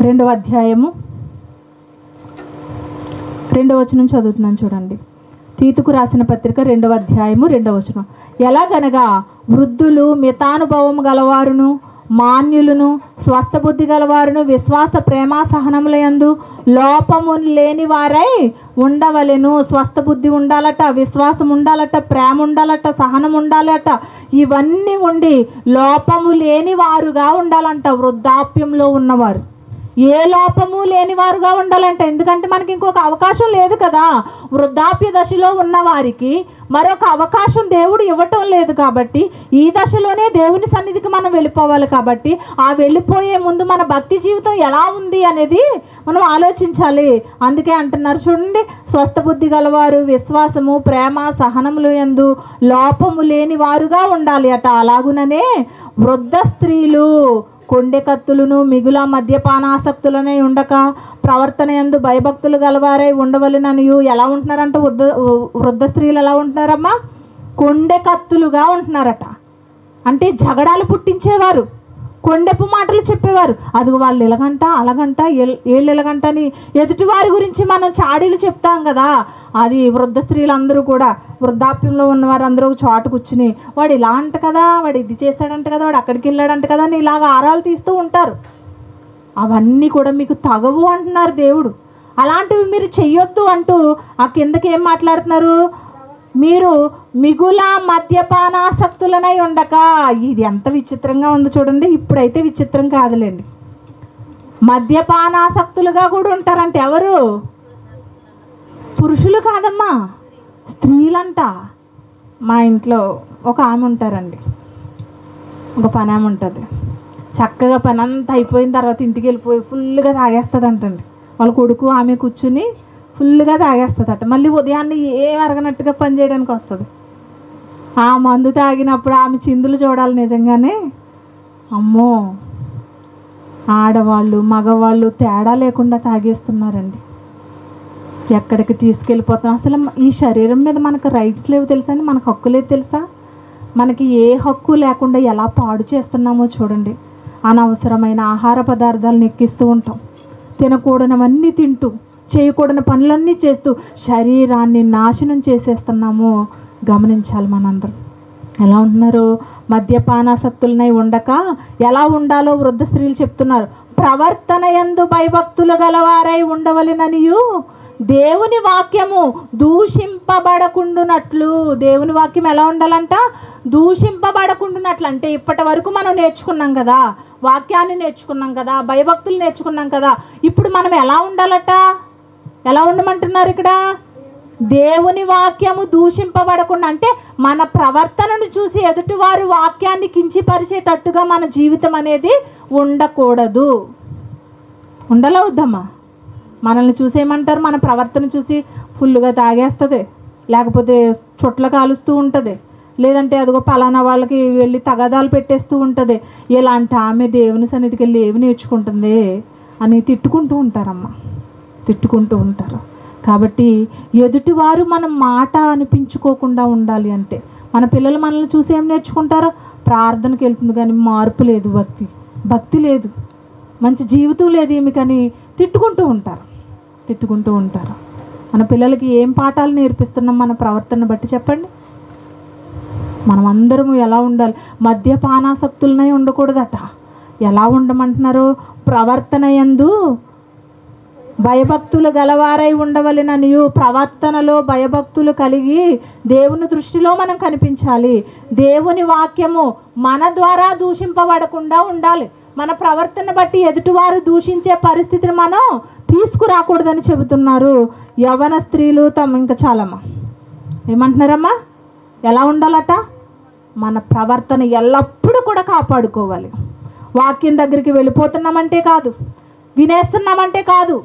2వ అధ్యాయము 2వ వచనం చదువుతున్నాను చూడండి. తీతుకు రాసిన పత్రిక 2వ అధ్యాయము 2వ వచనం. ఎలాగనగా వృద్ధులు, మితానుభవము గలవారును, మాన్యులను, స్వస్థబుద్ధి గలవారును, విశ్వాస ప్రేమ సహనములయందు లోపము లేని వారై ఉండవలెను. స్వస్థబుద్ధి ఉండాలట, విశ్వాసం ఉండాలట, ప్రేమ ఉండాలట, సహనం ఉండాలట. ఇవన్నీ ఉండి లోపము లేని వారుగా ఉండాలంట వృద్ధాప్యంలో ఉన్నవారు. ఏ లోపము లేని వారుగా ఉండాలంట. ఎందుకంటే మనకి ఇంకొక అవకాశం లేదు కదా. వృద్ధాప్య దశలో ఉన్న వారికి మరొక అవకాశం దేవుడు ఇవ్వటం లేదు. కాబట్టి ఈ దశలోనే దేవుని సన్నిధికి మనం వెళ్ళిపోవాలి. కాబట్టి ఆ వెళ్ళిపోయే ముందు మన భక్తి జీవితం ఎలా ఉంది అనేది మనం ఆలోచించాలి. అందుకే అంటున్నారు చూడండి, స్వస్థ బుద్ధి గలవారు విశ్వాసము, ప్రేమ, సహనములు యందు లోపము లేని వారుగా ఉండాలి అట. అలాగుననే వృద్ధ స్త్రీలు కొండె కత్తులను మిగుల మద్యపానాసక్తులనే ఉండక ప్రవర్తన యందు భయభక్తులు గలవారై ఉండవలెననియు. ఎలా ఉంటున్నారంట వృద్ధ స్త్రీలు? ఎలా ఉంటున్నారమ్మా? కొండె కత్తులుగా ఉంటున్నారట. అంటే జగడాలు పుట్టించేవారు, కొండెపు మాటలు చెప్పేవారు. అది వాళ్ళు ఎలాగంట అలాగంట ఏళ్ళు ఎలాగంట అని ఎదుటివారి గురించి మనం చాడీలు చెప్తాం కదా. అది వృద్ధ స్త్రీలందరూ కూడా, వృద్ధాప్యంలో ఉన్నవారు అందరూ చోటు కూర్చుని వాడు ఇలా అంట కదా, వాడు ఇది చేశాడంట కదా, వాడు అక్కడికి వెళ్ళాడంట కదా అని ఇలాగ ఆరాలు తీస్తూ ఉంటారు. అవన్నీ కూడా మీకు తగవు అంటున్నారు దేవుడు. అలాంటివి మీరు చెయ్యొద్దు అంటూ ఆ కిందకి ఏం మాట్లాడుతున్నారు? మీరు మిగుల మద్యపానాసక్తులనై ఉండక. ఇది ఎంత విచిత్రంగా ఉంది చూడండి. ఇప్పుడైతే విచిత్రం కాదులేండి. మద్యపానాసక్తులుగా కూడా ఉంటారంటే ఎవరు? పురుషులు కాదమ్మా, స్త్రీలంట. మా ఇంట్లో ఒక ఆమె ఉంటారండి, ఒక పని ఆమె ఉంటుంది. చక్కగా పని అంతా అయిపోయిన తర్వాత ఇంటికి వెళ్ళిపోయి ఫుల్గా తాగేస్తుందంటండి. వాళ్ళ కొడుకు ఆమె కూర్చుని ఫుల్గా తాగేస్తుందట. మళ్ళీ ఉదయాన్నే ఏం అరగనట్టుగా పని చేయడానికి వస్తుంది. ఆ మందు తాగినప్పుడు ఆమె చిందులు చూడాలి నిజంగానే. అమ్మో, ఆడవాళ్ళు మగవాళ్ళు తేడా లేకుండా తాగేస్తున్నారండి. ఎక్కడికి తీసుకెళ్ళిపోతాం? అసలు ఈ శరీరం మీద మనకు రైట్స్ లేవు తెలుసా అండి? మనకు హక్కు లేదు తెలుసా? మనకి ఏ హక్కు లేకుండా ఎలా పాడు చేస్తున్నామో చూడండి. అనవసరమైన ఆహార పదార్థాలను ఎక్కిస్తూ ఉంటాం, తినకూడనివన్నీ తింటూ, చేయకూడని పనులన్నీ చేస్తూ శరీరాన్ని నాశనం చేసేస్తున్నాము. గమనించాలి మనందరం. ఎలా ఉంటున్నారు? మద్యపానాసక్తులనై ఉండక ఎలా ఉండాలో వృద్ధ స్త్రీలు చెప్తున్నారు. ప్రవర్తన యందు భయభక్తులు గలవారై ఉండవలెననియు దేవుని వాక్యము దూషింపబడకుండునట్లు. దేవుని వాక్యం ఎలా ఉండాలంట? దూషింపబడకుండునట్లు. అంటే ఇప్పటి వరకు మనం నేర్చుకున్నాం కదా, వాక్యాన్ని నేర్చుకున్నాం కదా, భయభక్తులు నేర్చుకున్నాం కదా. ఇప్పుడు మనం ఎలా ఉండాలట? ఎలా ఉండమంటున్నారు ఇక్కడ? దేవుని వాక్యము దూషింపబడకుండా. అంటే మన ప్రవర్తనను చూసి ఎదుటివారు వాక్యాన్ని కించిపరిచేటట్టుగా మన జీవితం అనేది ఉండకూడదు. ఉండలవుద్దమ్మా? మనల్ని చూసేయమంటారు, మన ప్రవర్తన చూసి ఫుల్గా తాగేస్తుంది, లేకపోతే చుట్ల కాలుస్తూ ఉంటుంది, లేదంటే అదిగో పలానా వాళ్ళకి వెళ్ళి తగాదాలు పెట్టేస్తూ ఉంటుంది. ఇలాంటి ఆమె దేవుని సన్నిధికి వెళ్ళి ఏమి నేర్చుకుంటుంది అని తిట్టుకుంటూ ఉంటారమ్మా, తిట్టుకుంటూ ఉంటారు. కాబట్టి ఎదుటివారు మన మాట అనిపించుకోకుండా ఉండాలి అంటే మన పిల్లలు మనల్ని చూసి ఏం నేర్చుకుంటారో? ప్రార్థనకి వెళ్తుంది కానీ మార్పు లేదు, భక్తి లేదు, మంచి జీవితం లేదు ఏమి, కానీ తిట్టుకుంటూ ఉంటారు. మన పిల్లలకి ఏం పాఠాలు నేర్పిస్తున్నాం మన ప్రవర్తన బట్టి చెప్పండి. మనం అందరము ఎలా ఉండాలి? మద్యపానాసక్తులనై ఉండకూడదట. ఎలా ఉండమంటున్నారు? ప్రవర్తన యందు భయభక్తులు గలవారై ఉండవలెననియు. ప్రవర్తనలో భయభక్తులు కలిగి దేవుని దృష్టిలో మనం కనిపించాలి. దేవుని వాక్యము మన ద్వారా దూషింపబడకుండా ఉండాలి. మన ప్రవర్తన బట్టి ఎదుటివారు దూషించే పరిస్థితిని మనం తీసుకురాకూడదని చెబుతున్నారు. యవ్వన స్త్రీలు ఇంకా చాలమ్మా ఏమంటున్నారమ్మా? ఎలా ఉండాలట? మన ప్రవర్తన ఎల్లప్పుడూ కూడా కాపాడుకోవాలి. వాక్యం దగ్గరికి వెళ్ళిపోతున్నామంటే కాదు, వినేస్తున్నామంటే కాదు,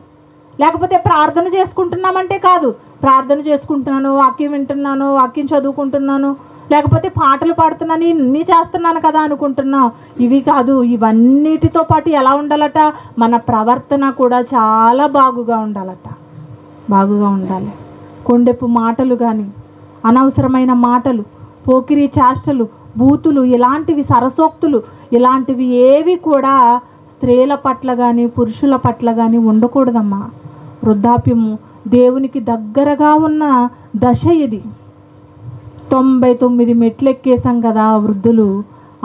లేకపోతే ప్రార్థన చేసుకుంటున్నామంటే కాదు. ప్రార్థన చేసుకుంటున్నాను, వాక్యం వింటున్నాను, వాక్యం చదువుకుంటున్నాను, లేకపోతే పాటలు పాడుతున్నాను, ఇన్ని చేస్తున్నాను కదా అనుకుంటున్నాం. ఇవి కాదు. ఇవన్నిటితో పాటు ఎలా ఉండాలట? మన ప్రవర్తన కూడా చాలా బాగుగా ఉండాలి. కొండెపు మాటలు కానీ, అనవసరమైన మాటలు, పోకిరి చేష్టలు, బూతులు, ఇలాంటివి, సరసోక్తులు, ఇలాంటివి ఏవి కూడా స్త్రీల పట్ల కానీ పురుషుల పట్ల కానీ ఉండకూడదమ్మా. వృద్ధాప్యము దేవునికి దగ్గరగా ఉన్న దశ ఇది. 99 మెట్లు ఎక్కేసాం కదా వృద్ధులు,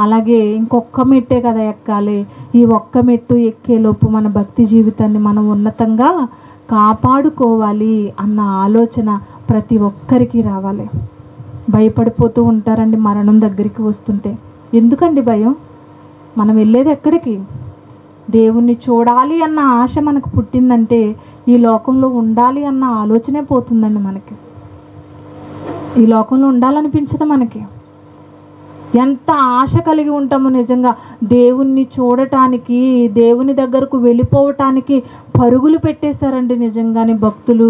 అలాగే ఇంకొక మెట్టే కదా ఎక్కాలి. ఈ ఒక్క మెట్టు ఎక్కేలోపు మన భక్తి జీవితాన్ని మనం ఉన్నతంగా కాపాడుకోవాలి అన్న ఆలోచన ప్రతి ఒక్కరికి రావాలి. భయపడిపోతూ ఉంటారండి మరణం దగ్గరికి వస్తుంటే. ఎందుకండి భయం? మనం వెళ్ళేది ఎక్కడికి? దేవుణ్ణి చూడాలి అన్న ఆశ మనకు పుట్టిందంటే ఈ లోకంలో ఉండాలి అన్న ఆలోచనే పోతుందండి మనకి. ఈ లోకంలో ఉండాలనిపించదు మనకి. ఎంత ఆశ కలిగి ఉంటామో నిజంగా దేవుణ్ణి చూడటానికి, దేవుని దగ్గరకు వెళ్ళిపోవటానికి పరుగులు పెట్టేశారండి నిజంగానే భక్తులు.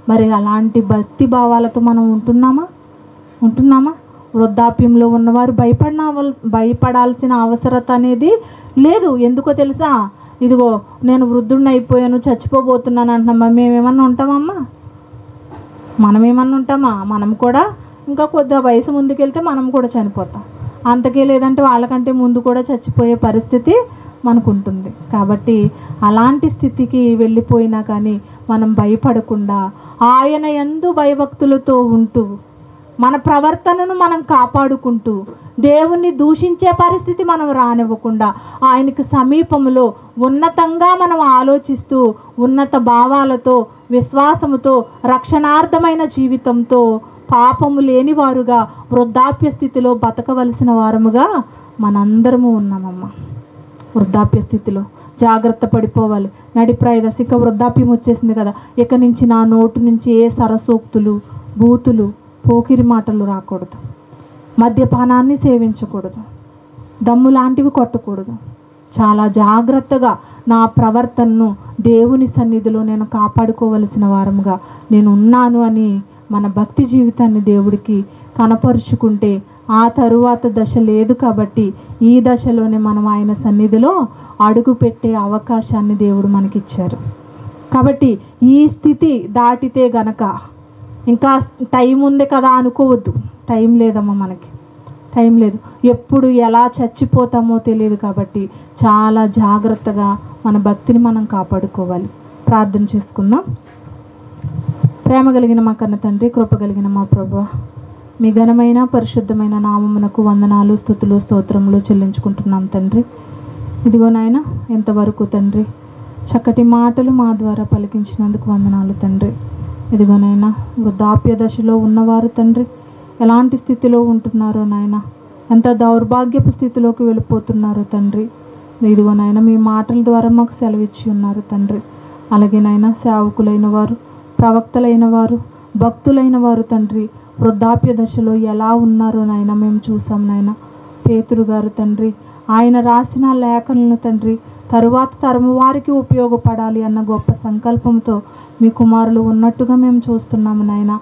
మరి అలాంటి భక్తి భావాలతో మనం ఉంటున్నామా? వృద్ధాప్యంలో ఉన్నవారు భయపడాల్సిన అవసరత అనేది లేదు. ఎందుకో తెలుసా? ఇదిగో నేను వృద్ధుడిని అయిపోయాను, చచ్చిపోబోతున్నాను అంటున్నామా? మేమేమన్నా ఉంటామమ్మా? మనమేమన్నా ఉంటామా? మనం కూడా ఇంకా కొద్దిగా వయసు ముందుకెళ్తే మనం కూడా చనిపోతాం. అంతకే లేదంటే వాళ్ళకంటే ముందు కూడా చచ్చిపోయే పరిస్థితి మనకు ఉంటుంది. కాబట్టి అలాంటి స్థితికి వెళ్ళిపోయినా కానీ మనం భయపడకుండా ఆయన యందు భయభక్తులతో ఉంటూ మన ప్రవర్తనను మనం కాపాడుకుంటూ దేవుణ్ణి దూషించే పరిస్థితి మనం రానివ్వకుండా ఆయనకు సమీపంలో ఉన్నతంగా మనం ఆలోచిస్తూ ఉన్నత భావాలతో, విశ్వాసముతో, రక్షణార్థమైన జీవితంతో, పాపము లేని వారుగా వృద్ధాప్య స్థితిలో బతకవలసిన వారముగా మనందరము ఉన్నామమ్మా. వృద్ధాప్య స్థితిలో జాగ్రత్త పడిపోవాలి. నడిప్రాయ దశిక వృద్ధాప్యం వచ్చేసింది కదా, ఇక నుంచి నా నోటు నుంచి ఏ సరసోక్తులు, బూతులు, పోకిరి మాటలు రాకూడదు, మద్యపానాన్ని సేవించకూడదు, దమ్ము లాంటివి కొట్టకూడదు. చాలా జాగ్రత్తగా నా ప్రవర్తనను దేవుని సన్నిధిలో నేను కాపాడుకోవలసిన వారముగా నేను ఉన్నాను అని మన భక్తి జీవితాన్ని దేవుడికి కనపరుచుకుంటే ఆ తరువాత దశ లేదు. కాబట్టి ఈ దశలోనే మనం ఆయన సన్నిధిలో అడుగు పెట్టే అవకాశాన్ని దేవుడు మనకిచ్చారు. కాబట్టి ఈ స్థితి దాటితే గనక ఇంకా టైం ఉంది కదా అనుకోవద్దు. టైం లేదమ్మా, మనకి టైం లేదు. ఎప్పుడు ఎలా చచ్చిపోతామో తెలియదు. కాబట్టి చాలా జాగ్రత్తగా మన భక్తిని మనం కాపాడుకోవాలి. ప్రార్థన చేసుకుందాం. ప్రేమ కలిగిన మా కన్న తండ్రి, కృప కలిగిన మా ప్రభువా, మీ ఘనమైన పరిశుద్ధమైన నామమునకు వందనాలు, స్తుతులు, స్తోత్రములు చెల్లించుకుంటున్నాం తండ్రి. ఇదిగో నాయన, ఎంతవరకు తండ్రి చక్కటి మాటలు మా ద్వారా పలికించినందుకు వందనాలు తండ్రి. ఇదిగో నాయన, వృద్ధాప్య దశలో ఉన్నవారు తండ్రి ఎలాంటి స్థితిలో ఉంటున్నారో నాయన, ఎంత దౌర్భాగ్యపు స్థితిలోకి వెళ్ళిపోతున్నారో తండ్రి. ఇదిగో నాయన, మీ మాటల ద్వారా మాకు సెలవిచ్చి ఉన్నారు తండ్రి. అలాగే నాయన, సేవకులైన వారు, ప్రవక్తలైన వారు, భక్తులైన వారు తండ్రి వృద్ధాప్య దశలో ఎలా ఉన్నారో నాయన మేము చూసాం నాయన. పేతురు గారు తండ్రి ఆయన రాసిన లేఖలను తండ్రి తరువాత తరము వారికి ఉపయోగపడాలి అన్న గొప్ప సంకల్పంతో మీ కుమారులు ఉన్నట్టుగా మేము చూస్తున్నాము నాయన.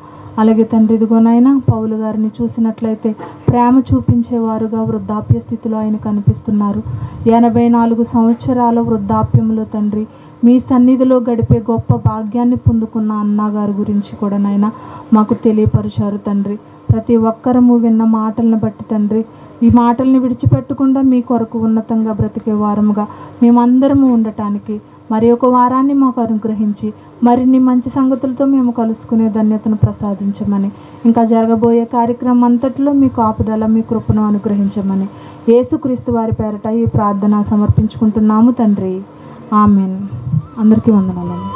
అలాగే తండ్రి ఇదిగో నాయన, పౌలు గారిని చూసినట్లయితే ప్రేమ చూపించేవారుగా వృద్ధాప్య స్థితిలో ఆయన కనిపిస్తున్నారు. 84 సంవత్సరాల వృద్ధాప్యంలో తండ్రి మీ సన్నిధిలో గడిపే గొప్ప భాగ్యాన్ని పొందుకున్న అన్నగారి గురించి కూడా నాయన మాకు తెలియపరిచారు తండ్రి. ప్రతి ఒక్కరము విన్న మాటలను బట్టి తండ్రి ఈ మాటల్ని విడిచిపెట్టకుండా మీ కొరకు ఉన్నతంగా బ్రతికే వారముగా మేమందరము ఉండటానికి మరి ఒక వారాన్ని మాకు అనుగ్రహించి మరిన్ని మంచి సంగతులతో మేము కలుసుకునే ధన్యతను ప్రసాదించమని, ఇంకా జరగబోయే కార్యక్రమం అంతటిలో మీ కాపుదల, మీ కృపను అనుగ్రహించమని యేసుక్రీస్తు వారి పేరట ఈ ప్రార్థన సమర్పించుకుంటున్నాము తండ్రి. ఆమెన్. అందరికీ వందనాలండి.